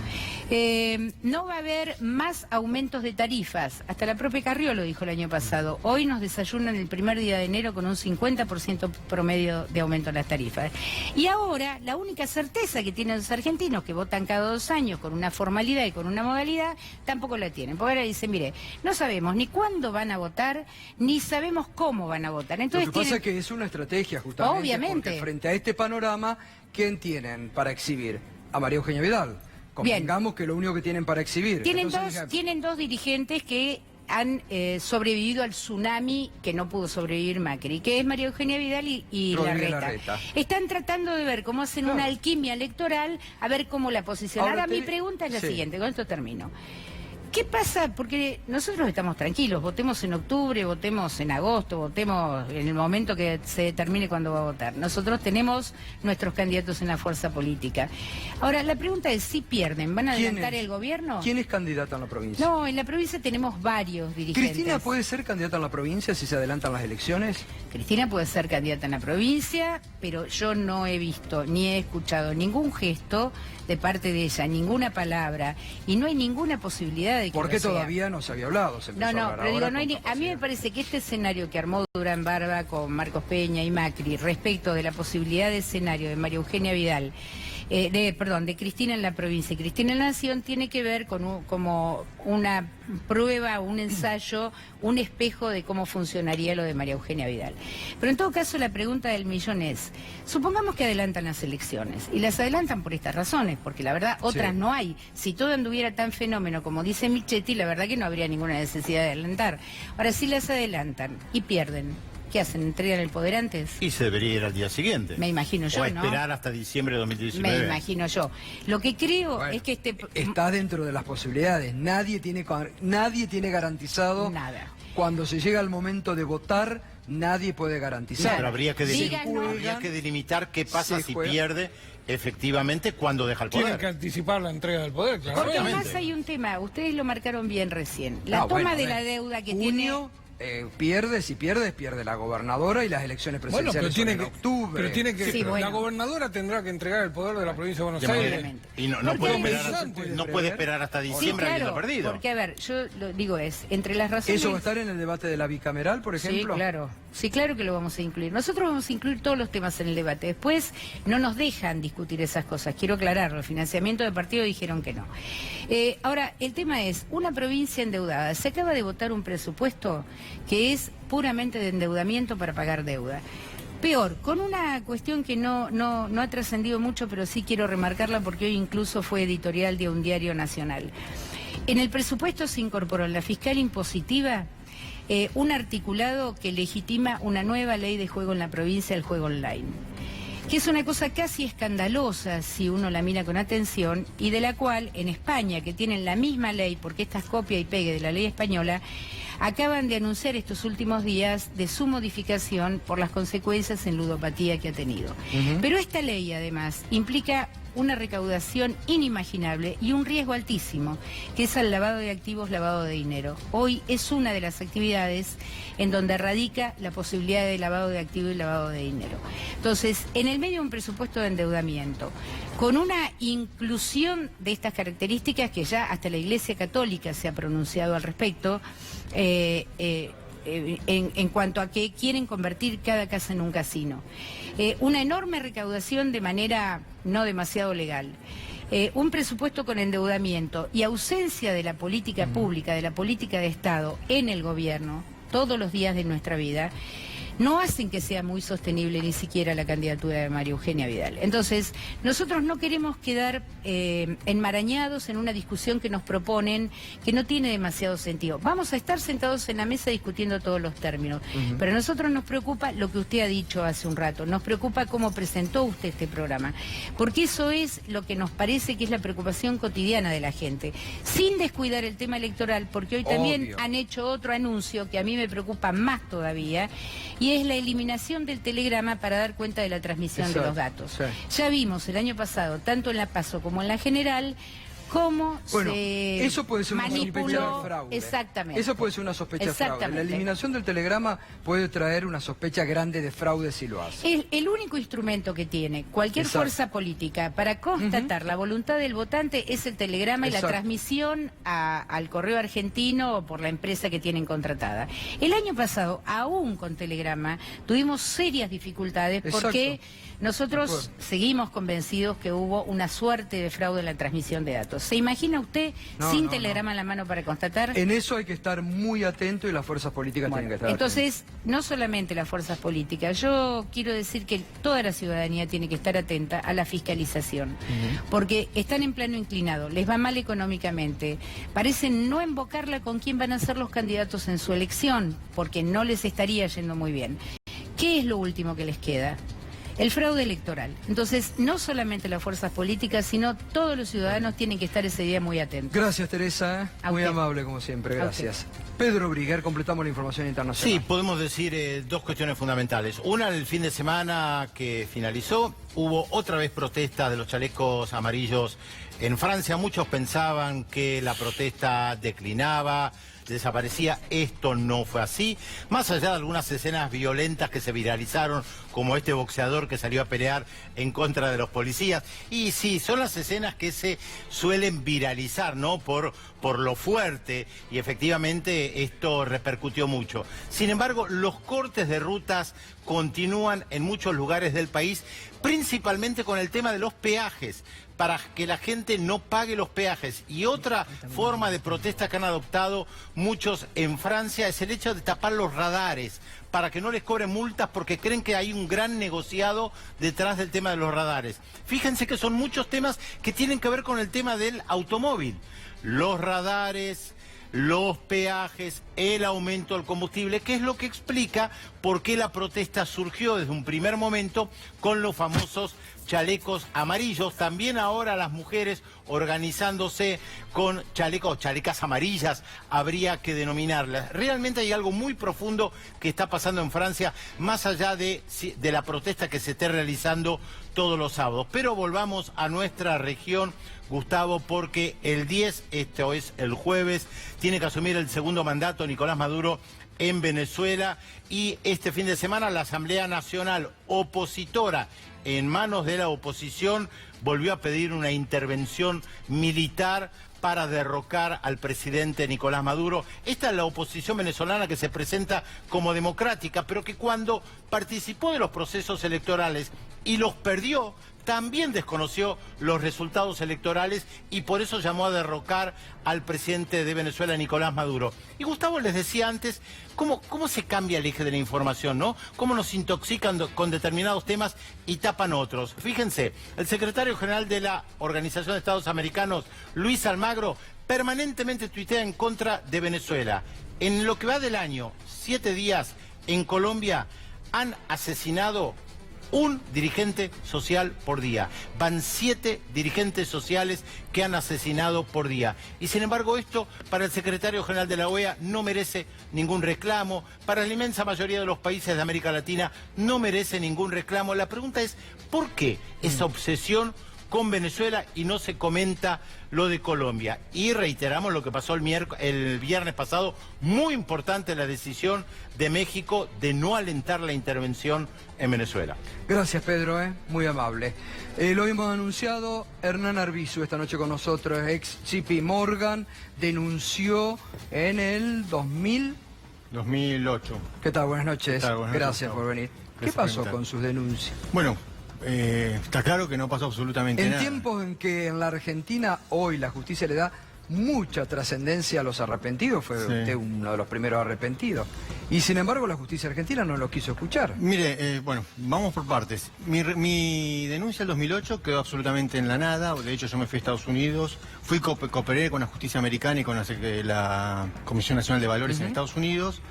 No va a haber más aumentos de tarifas, hasta la propia Carrió lo dijo el año pasado. Hoy nos desayunan el primer día de enero con un 50% promedio de aumento en las tarifas. Y ahora, la única certeza que tienen los argentinos, que votan cada 2 años con una formalidad y con una modalidad, tampoco la tienen. Porque ahora dicen, mire, no sabemos ni cuándo van a votar, ni sabemos cómo van a votar. Entonces Lo que pasa es que es una estrategia, justamente. Obviamente. Porque frente a este panorama, ¿quién tienen para exhibir? A María Eugenia Vidal. Convengamos que lo único que tienen para exhibir. Tienen dos dirigentes que han sobrevivido al tsunami que no pudo sobrevivir Macri, que es María Eugenia Vidal y Larreta. Están tratando de ver cómo hacen una alquimia electoral, a ver cómo la posicionan. Ahora mi pregunta es la siguiente, con esto termino. ¿Qué pasa? Porque nosotros estamos tranquilos, votemos en octubre, votemos en agosto, votemos en el momento que se determine cuándo va a votar. Nosotros tenemos nuestros candidatos en la fuerza política. Ahora, la pregunta es, si pierden, ¿van a adelantar el gobierno? ¿Quién es candidata en la provincia? No, en la provincia tenemos varios dirigentes. ¿Cristina puede ser candidata en la provincia si se adelantan las elecciones? Cristina puede ser candidata en la provincia, pero yo no he visto ni he escuchado ningún gesto de parte de ella, ninguna palabra, y no hay ninguna posibilidad de que ¿Por qué lo sea. todavía no se había hablado? Se empezó a hablar pero ahora digo, a mí me parece que este escenario que armó Durán Barba con Marcos Peña y Macri respecto de la posibilidad de escenario de María Eugenia Vidal, de Cristina en la provincia y Cristina en la nación, tiene que ver con como una prueba, un ensayo, un espejo de cómo funcionaría lo de María Eugenia Vidal. Pero en todo caso la pregunta del millón es, supongamos que adelantan las elecciones, y las adelantan por estas razones, porque la verdad otras no hay. Si todo anduviera tan fenómeno como dice Michetti, la verdad que no habría ninguna necesidad de adelantar. Ahora, si las adelantan y pierden, ¿qué hacen? ¿Entregan el poder antes? Y se debería ir al día siguiente. Me imagino yo, o esperar hasta diciembre de 2019. Me imagino yo. Lo que creo es que está dentro de las posibilidades. Nadie tiene garantizado nada. Cuando se llega al momento de votar, nadie puede garantizar. Pero habría que delimitar qué pasa si pierde efectivamente cuando deja el poder. Tienen que anticipar la entrega del poder, claro. Porque además hay un tema, ustedes lo marcaron bien recién. La toma de la deuda que tiene... Si pierde la gobernadora y las elecciones presidenciales son en octubre. Pero tiene que, la gobernadora tendrá que entregar el poder de la provincia de Buenos Aires. Y no puede esperar hasta diciembre habiendo perdido. Porque, a ver, yo lo digo entre las razones... ¿Eso va a estar en el debate de la bicameral, por ejemplo? Sí, claro. Sí, claro que lo vamos a incluir. Nosotros vamos a incluir todos los temas en el debate. Después no nos dejan discutir esas cosas. Quiero aclararlo. El financiamiento de partido dijeron que no. Ahora, el tema es, una provincia endeudada. Se acaba de votar un presupuesto que es puramente de endeudamiento para pagar deuda. Peor, con una cuestión que no ha trascendido mucho, pero sí quiero remarcarla porque hoy incluso fue editorial de un diario nacional. En el presupuesto se incorporó en la fiscal impositiva un articulado que legitima una nueva ley de juego en la provincia, el juego online, que es una cosa casi escandalosa si uno la mira con atención, y de la cual en España, que tienen la misma ley, porque esta es copia y pegue de la ley española, acaban de anunciar estos últimos días de su modificación por las consecuencias en ludopatía que ha tenido. Pero esta ley además implica una recaudación inimaginable y un riesgo altísimo, que es el lavado de activos, lavado de dinero. Hoy es una de las actividades en donde radica la posibilidad de lavado de activos y lavado de dinero. Entonces, en el medio de un presupuesto de endeudamiento, con una inclusión de estas características que ya hasta la Iglesia Católica se ha pronunciado al respecto, en cuanto a que quieren convertir cada casa en un casino. Una enorme recaudación de manera no demasiado legal. un presupuesto con endeudamiento y ausencia de la política pública, de la política de Estado en el gobierno, todos los días de nuestra vida, no hacen que sea muy sostenible ni siquiera la candidatura de María Eugenia Vidal. Entonces, nosotros no queremos quedar enmarañados en una discusión que nos proponen que no tiene demasiado sentido. Vamos a estar sentados en la mesa discutiendo todos los términos, pero a nosotros nos preocupa lo que usted ha dicho hace un rato, nos preocupa cómo presentó usted este programa, porque eso es lo que nos parece que es la preocupación cotidiana de la gente, sin descuidar el tema electoral, porque hoy también han hecho otro anuncio que a mí me preocupa más todavía, y es la eliminación del telegrama para dar cuenta de la transmisión de los datos. Sí. Ya vimos el año pasado, tanto en la PASO como en la general, cómo eso puede ser una sospecha de fraude. Exactamente. Eso puede ser una sospecha de fraude. La eliminación del telegrama puede traer una sospecha grande de fraude si lo hace. El único instrumento que tiene cualquier fuerza política para constatar la voluntad del votante es el telegrama y la transmisión al correo argentino o por la empresa que tienen contratada. El año pasado, aún con telegrama, tuvimos serias dificultades porque nosotros seguimos convencidos que hubo una suerte de fraude en la transmisión de datos. ¿Se imagina usted sin telegrama en la mano para constatar? En eso hay que estar muy atento y las fuerzas políticas tienen que estar entonces, no solamente las fuerzas políticas, yo quiero decir que toda la ciudadanía tiene que estar atenta a la fiscalización, porque están en plano inclinado, les va mal económicamente, parecen no invocarla con quién van a ser los candidatos en su elección, porque no les estaría yendo muy bien. ¿Qué es lo último que les queda? El fraude electoral. Entonces, no solamente las fuerzas políticas, sino todos los ciudadanos tienen que estar ese día muy atentos. Gracias, Teresa. Muy amable, como siempre. Gracias. Pedro Briguer, completamos la información internacional. Sí, podemos decir dos cuestiones fundamentales. Una, el fin de semana que finalizó, hubo otra vez protestas de los chalecos amarillos en Francia. Muchos pensaban que la protesta declinaba, desaparecía. Esto no fue así. Más allá de algunas escenas violentas que se viralizaron, como este boxeador que salió a pelear en contra de los policías. Y sí, son las escenas que se suelen viralizar, ¿no? Por lo fuerte, y efectivamente esto repercutió mucho. Sin embargo, los cortes de rutas continúan en muchos lugares del país, principalmente con el tema de los peajes, para que la gente no pague los peajes. Y otra forma de protesta que han adoptado muchos en Francia es el hecho de tapar los radares para que no les cobren multas, porque creen que hay un gran negociado detrás del tema de los radares. Fíjense que son muchos temas que tienen que ver con el tema del automóvil. Los radares, los peajes, el aumento del combustible, que es lo que explica por qué la protesta surgió desde un primer momento con los famosos chalecos amarillos. También ahora las mujeres organizándose con chalecas amarillas, habría que denominarlas. Realmente hay algo muy profundo que está pasando en Francia, más allá de la protesta que se esté realizando todos los sábados. Pero volvamos a nuestra región, Gustavo, porque el 10, esto es el jueves, tiene que asumir el segundo mandato Nicolás Maduro en Venezuela, y este fin de semana la Asamblea Nacional opositora, en manos de la oposición, volvió a pedir una intervención militar para derrocar al presidente Nicolás Maduro. Esta es la oposición venezolana que se presenta como democrática, pero que cuando participó de los procesos electorales y los perdió, también desconoció los resultados electorales y por eso llamó a derrocar al presidente de Venezuela, Nicolás Maduro. Y Gustavo les decía antes, ¿cómo se cambia el eje de la información, ¿no? Cómo nos intoxican con determinados temas y tapan otros. Fíjense, el secretario general de la Organización de Estados Americanos, Luis Almagro, permanentemente tuitea en contra de Venezuela. En lo que va del año, 7 días en Colombia, han asesinado un dirigente social por día. Van 7 dirigentes sociales que han asesinado por día. Y sin embargo esto para el secretario general de la OEA no merece ningún reclamo. Para la inmensa mayoría de los países de América Latina no merece ningún reclamo. La pregunta es, ¿por qué esa obsesión con Venezuela y no se comenta lo de Colombia? Y reiteramos lo que pasó el viernes pasado, muy importante la decisión de México de no alentar la intervención en Venezuela. Gracias, Pedro, muy amable. Lo hemos anunciado, Hernán Arbizu esta noche con nosotros, ex JP Morgan, denunció en el 2008. ¿Qué tal? Buenas noches. ¿Qué tal? Buenas Gracias noches, por venir. ¿Qué Gracias por pasó invitar. con sus denuncias? Bueno, está claro que no pasó absolutamente En nada. tiempos en que en la Argentina hoy la justicia le da mucha trascendencia a los arrepentidos, fue Sí. usted uno de los primeros arrepentidos. Y sin embargo la justicia argentina no lo quiso escuchar. Mire, bueno, vamos por partes. Mi denuncia del 2008 quedó absolutamente en la nada. De hecho, yo me fui a Estados Unidos, cooperé con la justicia americana y con la Comisión Nacional de Valores en Estados Unidos.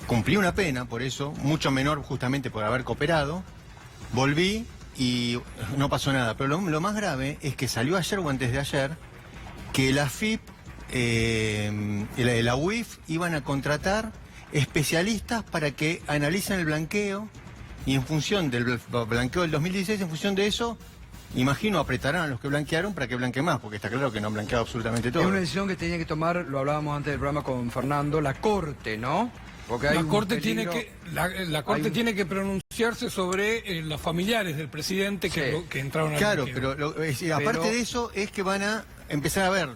Cumplí una pena por eso, mucho menor justamente por haber cooperado. Volví y no pasó nada. Pero lo más grave es que salió ayer o antes de ayer que la FIP, la UIF, iban a contratar especialistas para que analicen el blanqueo y en función del blanqueo del 2016, en función de eso, imagino apretarán a los que blanquearon para que blanqueen más, porque está claro que no han blanqueado absolutamente todo. Es una decisión que tenía que tomar, lo hablábamos antes del programa con Fernando, la Corte, ¿no? Porque hay La un Corte peligro- la Corte hay un- tiene que pronunciarse sobre los familiares del presidente que, Sí. que entraron al Claro, blanqueo. pero aparte Pero- de eso es que van a empezar a ver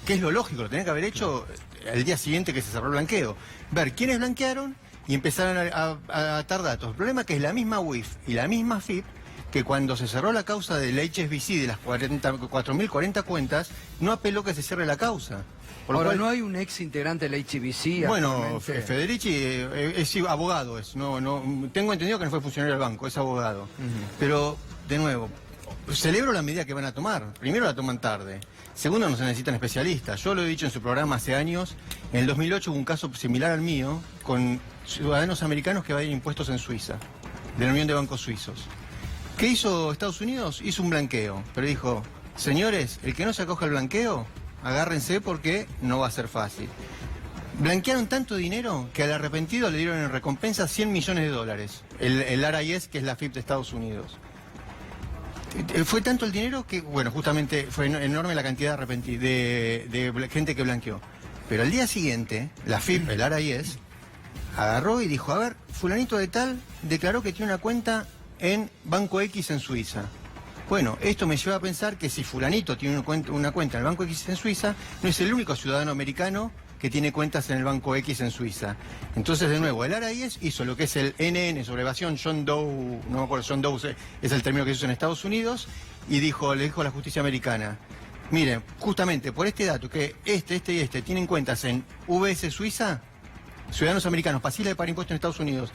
qué es lo lógico, lo tenían que haber hecho el día siguiente que se cerró el blanqueo. Ver quiénes blanquearon y empezaron a atar datos. El problema es que es la misma UIF y la misma FIP que cuando se cerró la causa del HSBC de las 4.040 cuentas, no apeló que se cierre la causa. Por lo Ahora, cual- ¿no hay un ex integrante del HBC? Bueno, actualmente? Federici es abogado, tengo entendido que no fue funcionario del banco, es abogado. Pero, de nuevo, celebro la medida que van a tomar. Primero la toman tarde. Segundo, no se necesitan especialistas. Yo lo he dicho en su programa hace años. En el 2008 hubo un caso similar al mío con ciudadanos americanos que evadían impuestos en Suiza, de la Unión de Bancos Suizos. ¿Qué hizo Estados Unidos? Hizo un blanqueo, pero dijo, señores, el que no se acoja al blanqueo, agárrense porque no va a ser fácil. Blanquearon tanto dinero que al arrepentido le dieron en recompensa $100 millones. El RIS, que es la FIP de Estados Unidos. Fue tanto el dinero que, bueno, justamente fue enorme la cantidad de gente que blanqueó. Pero al día siguiente, la FIP, el RIS, agarró y dijo, a ver, fulanito de tal declaró que tiene una cuenta en Banco X en Suiza. Bueno, esto me lleva a pensar que si fulanito tiene una cuenta en el Banco X en Suiza, no es el único ciudadano americano que tiene cuentas en el Banco X en Suiza. Entonces, de nuevo, el RIS hizo lo que es el NN sobre evasión, John Doe, no me acuerdo, John Doe es el término que se usa en Estados Unidos, y le dijo a la justicia americana, miren, justamente por este dato, que este y este tienen cuentas en VS Suiza, ciudadanos americanos pasibles de pagar impuestos en Estados Unidos,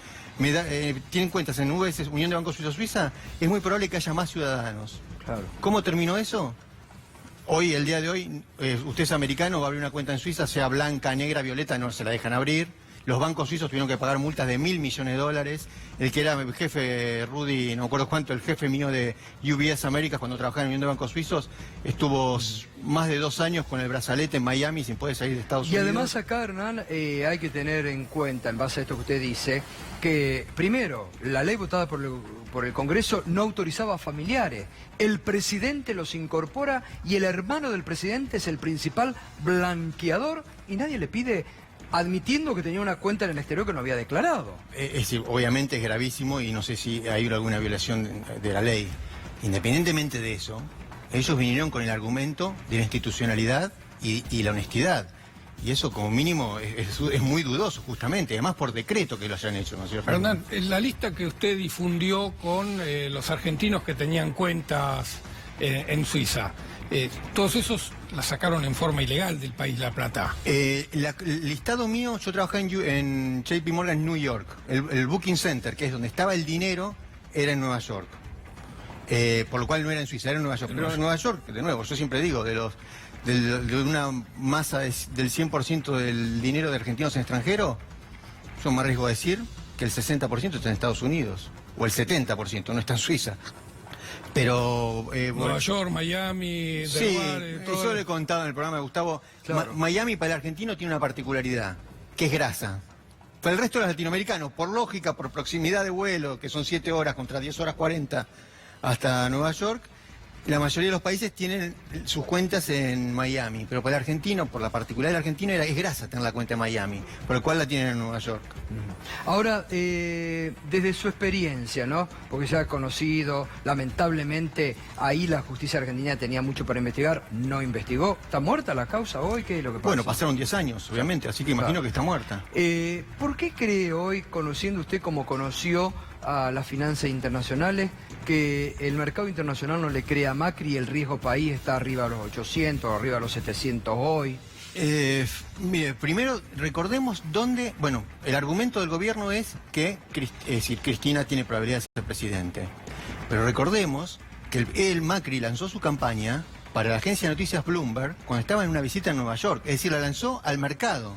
tienen cuentas en VS, Unión de Bancos Suiza, es muy probable que haya más ciudadanos. Claro. ¿Cómo terminó eso? Hoy, el día de hoy, usted es americano, va a abrir una cuenta en Suiza, sea blanca, negra, violeta, no se la dejan abrir. Los bancos suizos tuvieron que pagar multas de $1.000 millones. El que era el jefe, Rudy, no me acuerdo cuánto, el jefe mío de UBS Américas cuando trabajaba en la Unión de Bancos Suizos, estuvo más de 2 años con el brazalete en Miami sin poder salir de Estados Y Unidos. además acá, Hernán, hay que tener en cuenta, en base a esto que usted dice, que primero, la ley votada por el Congreso no autorizaba a familiares. El presidente los incorpora y el hermano del presidente es el principal blanqueador y nadie le pide, admitiendo que tenía una cuenta en el exterior que no había declarado. Es decir, obviamente es gravísimo y no sé si hay alguna violación de la ley. Independientemente de eso, ellos vinieron con el argumento de la institucionalidad y la honestidad. Y eso como mínimo es muy dudoso justamente, además por decreto que lo hayan hecho, ¿no es cierto? Hernán, en la lista que usted difundió con los argentinos que tenían cuentas en Suiza, todos esos la sacaron en forma ilegal del país La Plata. El listado mío, yo trabajaba en JP Morgan en New York. El Booking Center, que es donde estaba el dinero, era en Nueva York. Por lo cual no era en Suiza, era en Nueva York. Pero en Nueva York, de nuevo, yo siempre digo, de una masa del 100% del dinero de argentinos en extranjero, yo me arriesgo a decir que el 60% está en Estados Unidos, o el 70%, no está en Suiza. Pero... Nueva York, Miami, sí, Delaware, todo. yo le contaba en el programa de Gustavo, Claro. Miami para el argentino tiene una particularidad, que es grasa. Para el resto de los latinoamericanos, por lógica, por proximidad de vuelo, que son 7 horas contra 10 horas 40 hasta Nueva York, la mayoría de los países tienen sus cuentas en Miami, pero para el argentino, por la particularidad del argentino, es grasa tener la cuenta en Miami, por lo cual la tienen en Nueva York. Ahora, desde su experiencia, ¿no? Porque ya ha conocido, lamentablemente, ahí la justicia argentina tenía mucho para investigar, no investigó. ¿Está muerta la causa hoy? ¿Qué es lo que pasa? Bueno, pasaron 10 años, obviamente, así que imagino Claro. que está muerta. ¿Por qué cree hoy, conociendo usted como conoció a las finanzas internacionales, que el mercado internacional no le cree a Macri y el riesgo país está arriba de los 800, arriba de los 700 hoy. Mire, primero recordemos dónde, bueno, el argumento del gobierno es que Cristina tiene probabilidad de ser presidente. Pero recordemos que Macri lanzó su campaña para la agencia de noticias Bloomberg cuando estaba en una visita en Nueva York, es decir, la lanzó al mercado.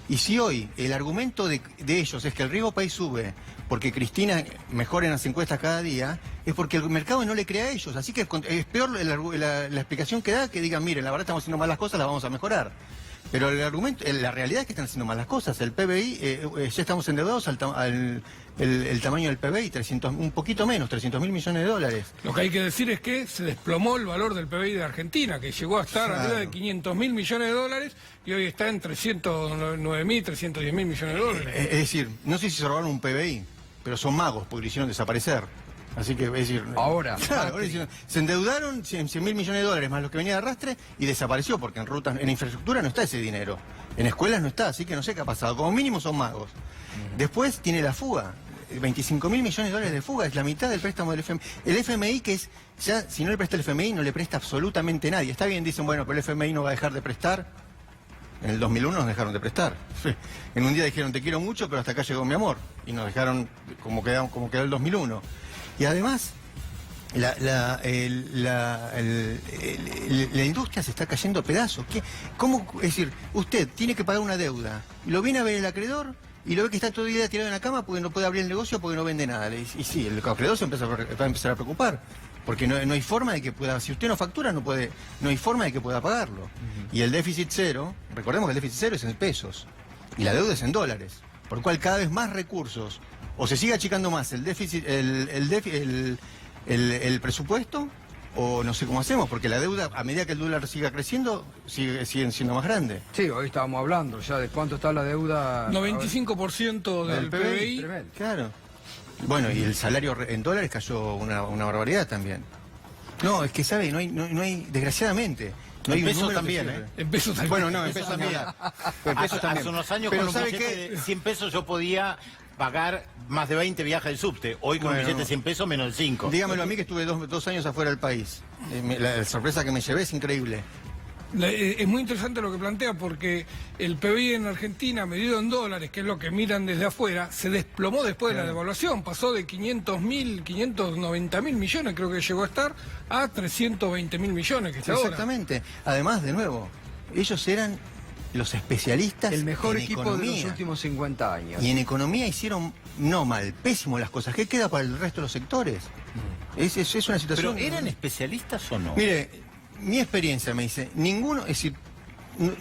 Y si hoy el argumento de ellos es que el riesgo país sube porque Cristina mejora en las encuestas cada día, es porque el mercado no le cree a ellos. Así que es peor la explicación que da que digan, miren, la verdad estamos haciendo mal las cosas, las vamos a mejorar. Pero el argumento, la realidad es que están haciendo mal las cosas. El PBI, ya estamos endeudados el tamaño del PBI, un poquito menos, 300.000 millones de dólares. Lo que hay que decir es que se desplomó el valor del PBI de Argentina, que llegó a estar arriba de 500.000 millones de dólares y hoy está en 309.000, 310.000 millones de dólares. Es decir, no sé si se robaron un PBI, pero son magos porque lo hicieron desaparecer. Así que, es decir, ahora, claro, se endeudaron 100.000 millones de dólares más lo que venía de arrastre y desapareció porque en infraestructura no está ese dinero, en escuelas no está, así que no sé qué ha pasado, como mínimo son magos. Después tiene la fuga, 25.000 millones de dólares de fuga, es la mitad del préstamo del FMI. El FMI que es, ya si no le presta el FMI no le presta absolutamente nadie. Está bien, dicen, bueno, pero el FMI no va a dejar de prestar. En el 2001 nos dejaron de prestar. En un día dijeron, te quiero mucho, pero hasta acá llegó mi amor. Y nos dejaron como quedó el 2001. Y además, la industria se está cayendo a pedazos. ¿Cómo? Es decir, usted tiene que pagar una deuda, lo viene a ver el acreedor y lo ve que está todo el día tirado en la cama porque no puede abrir el negocio porque no vende nada. Y sí, el acreedor va a empezar a preocupar. Porque no hay forma de que pueda, si usted no factura, no hay forma de que pueda pagarlo. Y el déficit cero, recordemos que el déficit cero es en pesos y la deuda es en dólares, por lo cual cada vez más recursos, o se sigue achicando más el déficit, el presupuesto, o no sé cómo hacemos, porque la deuda, a medida que el dólar siga creciendo, siguen siendo más grandes. Sí, hoy estábamos hablando ya de cuánto está la deuda. 95% del PBI. Claro. Bueno, y el salario en dólares cayó una barbaridad también. No, es que, ¿sabe? No hay desgraciadamente. No hay en pesos también, ¿eh? En pesos también. Bueno, no, en pesos también. Hace unos años con un billete de 100 pesos yo podía pagar más de 20 viajes del subte. Hoy con un billete de 100 pesos menos de 5. Dígamelo a mí que estuve dos años afuera del país. La sorpresa que me llevé es increíble. Es muy interesante lo que plantea porque el PBI en Argentina, medido en dólares, que es lo que miran desde afuera, se desplomó después de la devaluación. Pasó de 500.000, 590.000 millones, creo que llegó a estar, a 320.000 millones, que está ahora. Exactamente. Además, de nuevo, ellos eran los especialistas el mejor en equipo economía. de los últimos 50 años. Y en economía hicieron, no mal, pésimo las cosas. ¿Qué queda para el resto de los sectores? Es una situación... ¿Pero eran especialistas o no? Mire, mi experiencia me dice, ninguno, es decir,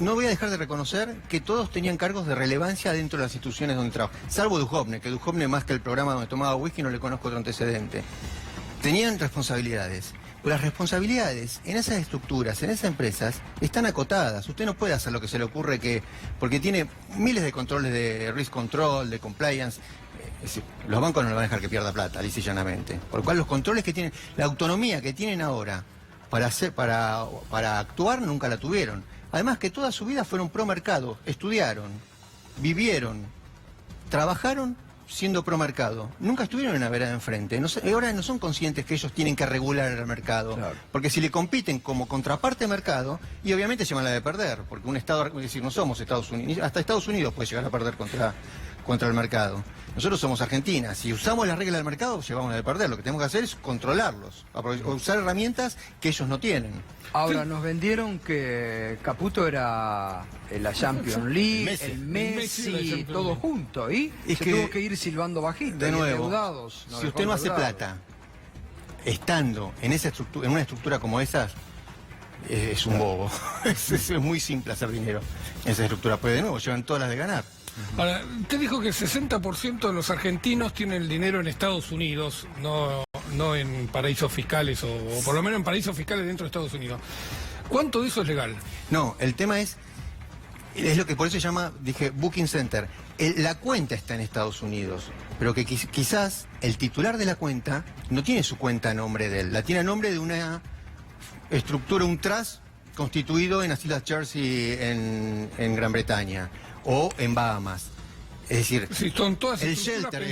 no voy a dejar de reconocer que todos tenían cargos de relevancia dentro de las instituciones donde trabajan, salvo Duhovne, que Duhovne más que el programa donde tomaba whisky no le conozco otro antecedente. Tenían responsabilidades, pero las responsabilidades en esas estructuras, en esas empresas, están acotadas. Usted no puede hacer lo que se le ocurre porque tiene miles de controles de risk control, de compliance. Es decir, los bancos no le van a dejar que pierda plata, lisa y llanamente. Por lo cual los controles que tienen, la autonomía que tienen ahora, para actuar nunca la tuvieron. Además que toda su vida fueron pro mercado, estudiaron, vivieron, trabajaron siendo pro mercado. Nunca estuvieron en la vereda enfrente. Ahora no son conscientes que ellos tienen que regular el mercado. Claro. Porque si le compiten como contraparte de mercado, y obviamente llevan la de perder, porque un Estado, es decir, no somos Estados Unidos, hasta Estados Unidos puede llegar a perder contra el mercado. Nosotros somos Argentina, si usamos las reglas del mercado, llevamos la de perder. Lo que tenemos que hacer es controlarlos, usar herramientas que ellos no tienen. Ahora, nos vendieron que Caputo era la Champions League, el Messi todo junto, y se tuvo que ir silbando bajito. De nuevo, si usted no hace plata, estando en una estructura como esa, es un bobo. Es muy simple hacer dinero en esa estructura, pues de nuevo, llevan todas las de ganar. Ahora, usted dijo que el 60% de los argentinos tienen el dinero en Estados Unidos, no en paraísos fiscales, o por lo menos en paraísos fiscales dentro de Estados Unidos. ¿Cuánto de eso es legal? No, el tema es lo que por eso se llama, dije, Booking Center. La cuenta está en Estados Unidos, pero que quizás el titular de la cuenta no tiene su cuenta a nombre de él, la tiene a nombre de una estructura, un trust constituido en las Islas Jersey en Gran Bretaña o en Bahamas. Es decir, sí, son todas el shelter,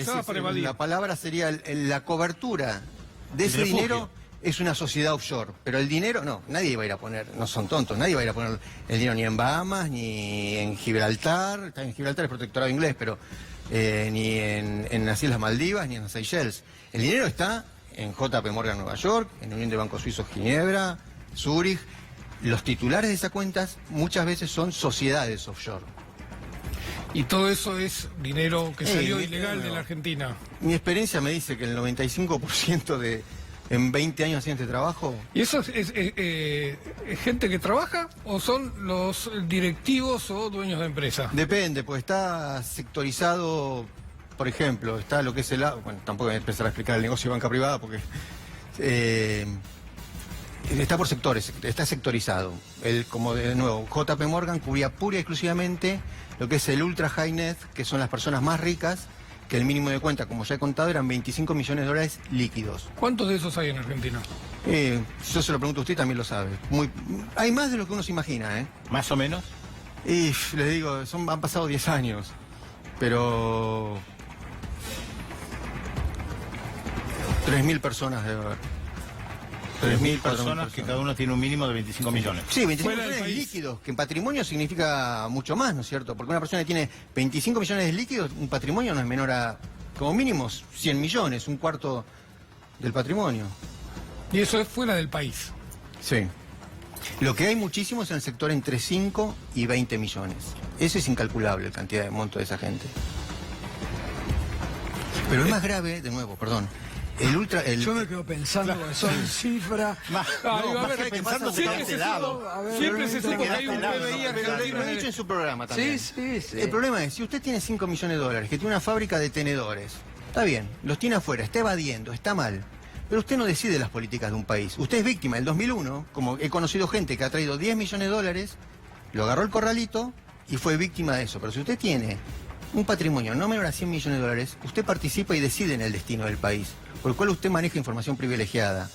la palabra sería la cobertura de ese refugio. dinero es una sociedad offshore, pero el dinero, no, nadie va a ir a poner, no son tontos, nadie va a ir a poner el dinero ni en Bahamas, ni en Gibraltar, está en Gibraltar es protectorado inglés, pero ni en las Islas Maldivas, ni en las Seychelles. El dinero está en JP Morgan Nueva York, en Unión de Bancos Suizos Ginebra, Zúrich. Los titulares de esas cuentas muchas veces son sociedades offshore. Y todo eso es dinero que salió Sí, ilegal de no. la Argentina. Mi experiencia me dice que el 95% en 20 años haciendo este trabajo. ¿Y eso es gente que trabaja o son los directivos o dueños de empresa? Depende, pues está sectorizado, por ejemplo, está lo que es bueno, tampoco voy a empezar a explicar el negocio de banca privada porque está por sectores, está sectorizado. Como de nuevo, JP Morgan cubría pura y exclusivamente lo que es el ultra high net, que son las personas más ricas, que el mínimo de cuenta, como ya he contado, eran 25 millones de dólares líquidos. ¿Cuántos de esos hay en Argentina? Yo se lo pregunto a usted, también lo sabe. Hay más de lo que uno se imagina, ¿eh? Más o menos. Y les digo, han pasado 10 años, pero 3.000 personas debe haber. 3.000 personas que cada uno tiene un mínimo de 25 millones. Sí, 25 Fuera del millones país. líquidos, que en patrimonio significa mucho más, ¿no es cierto? Porque una persona que tiene 25 millones de líquidos, un patrimonio no es menor a, como mínimo, 100 millones, un cuarto del patrimonio. Y eso es fuera del país. Sí. Lo que hay muchísimo es en el sector entre 5 y 20 millones. Eso es incalculable, la cantidad de monto de esa gente. Pero es más grave, de nuevo, perdón. Yo me quedo pensando que son cifras. Siempre se supo que hay un PBI argentino. Lo he dicho en su programa también. Sí. El problema es, si usted tiene 5 millones de dólares, que tiene una fábrica de tenedores, está bien, los tiene afuera, está evadiendo, está mal. Pero usted no decide las políticas de un país. Usted es víctima. En 2001, como he conocido gente que ha traído 10 millones de dólares, lo agarró el corralito y fue víctima de eso. Pero si usted tiene un patrimonio no menor a 100 millones de dólares, usted participa y decide en el destino del país, por el cual usted maneja información privilegiada.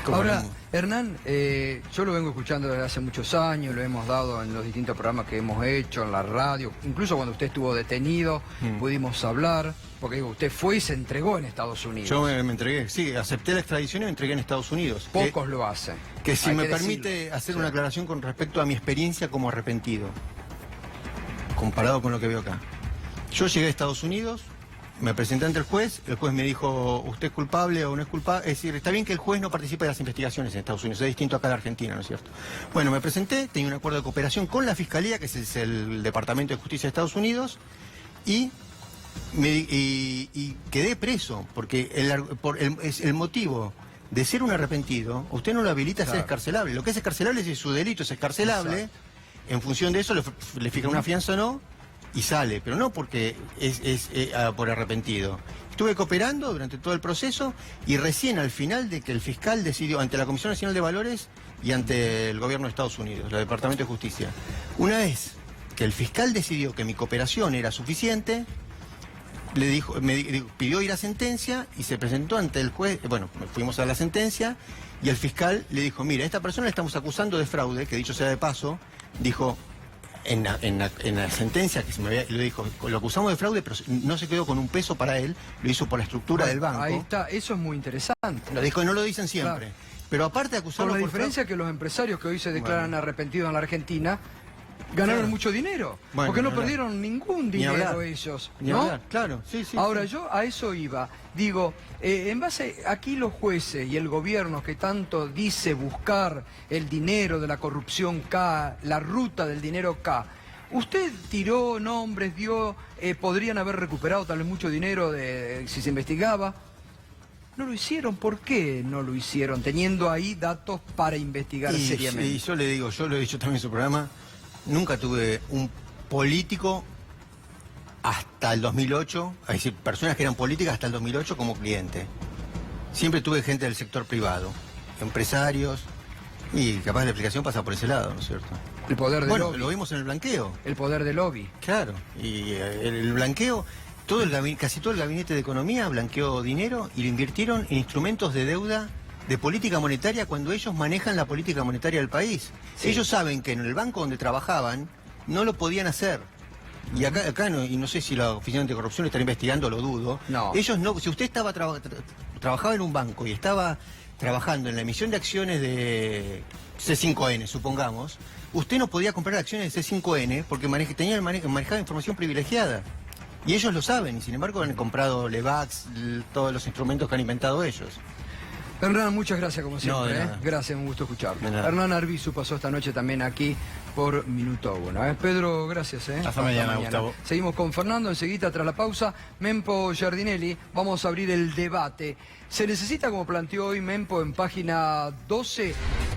Ahora, Hernán, yo lo vengo escuchando desde hace muchos años, lo hemos dado en los distintos programas que hemos hecho, en la radio, incluso cuando usted estuvo detenido, pudimos hablar, porque digo, usted fue y se entregó en Estados Unidos. Yo me entregué, sí, acepté la extradición y me entregué en Estados Unidos. Pocos lo hacen. Que si Hay me que permite decirlo. hacer una aclaración con respecto a mi experiencia como arrepentido, comparado con lo que veo acá. Yo llegué a Estados Unidos, me presenté ante el juez me dijo, ¿usted es culpable o no es culpable? Es decir, está bien que el juez no participe de las investigaciones en Estados Unidos, es distinto acá de Argentina, ¿no es cierto? Bueno, me presenté, tenía un acuerdo de cooperación con la Fiscalía, que es el Departamento de Justicia de Estados Unidos, y quedé preso, porque el motivo de ser un arrepentido, usted no lo habilita a ser escarcelable. Lo que es escarcelable es si su delito es escarcelable, en función de eso le fijan una fianza o no, y sale, pero no porque es por arrepentido. Estuve cooperando durante todo el proceso y recién al final de que el fiscal decidió ante la Comisión Nacional de Valores y ante el gobierno de Estados Unidos, el Departamento de Justicia, una vez que el fiscal decidió que mi cooperación era suficiente, me pidió ir a sentencia y se presentó ante el juez. Bueno, fuimos a la sentencia y el fiscal le dijo, mira, a esta persona le estamos acusando de fraude, que dicho sea de paso, dijo en la sentencia, le dijo, lo acusamos de fraude, pero no se quedó con un peso para él, lo hizo por la estructura del banco. Ahí está, eso es muy interesante. Lo dijo y no lo dicen siempre. Claro. Pero aparte de Con acusarlo la por diferencia que los empresarios que hoy se declaran arrepentidos en la Argentina ganaron Claro. mucho dinero, Bueno, porque no ni hablar. perdieron ningún Ni dinero hablar. ellos, Ni ¿no? hablar, claro, sí. Ahora sí. yo a eso iba, digo, en base aquí los jueces y el gobierno que tanto dice buscar el dinero de la corrupción K, la ruta del dinero K, usted tiró nombres, podrían haber recuperado tal vez mucho dinero si se investigaba. No lo hicieron, ¿por qué no lo hicieron? Teniendo ahí datos para investigar seriamente. Y yo le digo, yo lo he dicho también en su programa, nunca tuve un político hasta el 2008, es decir, personas que eran políticas hasta el 2008 como cliente. Siempre tuve gente del sector privado, empresarios, y capaz la explicación pasa por ese lado, ¿no es cierto? El poder de Bueno, lobby. lo vimos en el blanqueo. El poder de lobby. Claro, y el blanqueo, casi todo el gabinete de economía blanqueó dinero y lo invirtieron en instrumentos de deuda de política monetaria cuando ellos manejan la política monetaria del país. Sí. Ellos saben que en el banco donde trabajaban no lo podían hacer. Y acá no, y no sé si la Oficina Anticorrupción estará investigando, lo dudo. No. Ellos no, si usted estaba trabajaba en un banco y estaba trabajando en la emisión de acciones de C5N, supongamos, usted no podía comprar acciones de C5N porque manejaba información privilegiada. Y ellos lo saben, y sin embargo han comprado Levax, todos los instrumentos que han inventado ellos. Hernán, muchas gracias como siempre. No, de nada. Gracias, un gusto escucharlo. De nada. Hernán Arbizu pasó esta noche también aquí por Minuto Uno. Pedro, gracias. Hasta mañana, Gustavo. Seguimos con Fernando, enseguida tras la pausa. Mempo Giardinelli, vamos a abrir el debate. Se necesita, como planteó hoy Mempo en página 12,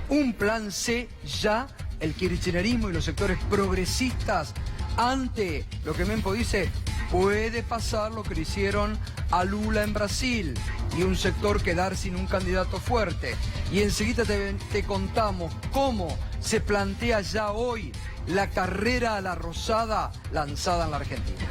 un plan C ya, el kirchnerismo y los sectores progresistas ante lo que Mempo dice, puede pasar lo que le hicieron a Lula en Brasil y un sector quedar sin un candidato fuerte. Y enseguida te contamos cómo se plantea ya hoy la carrera a la rosada lanzada en la Argentina.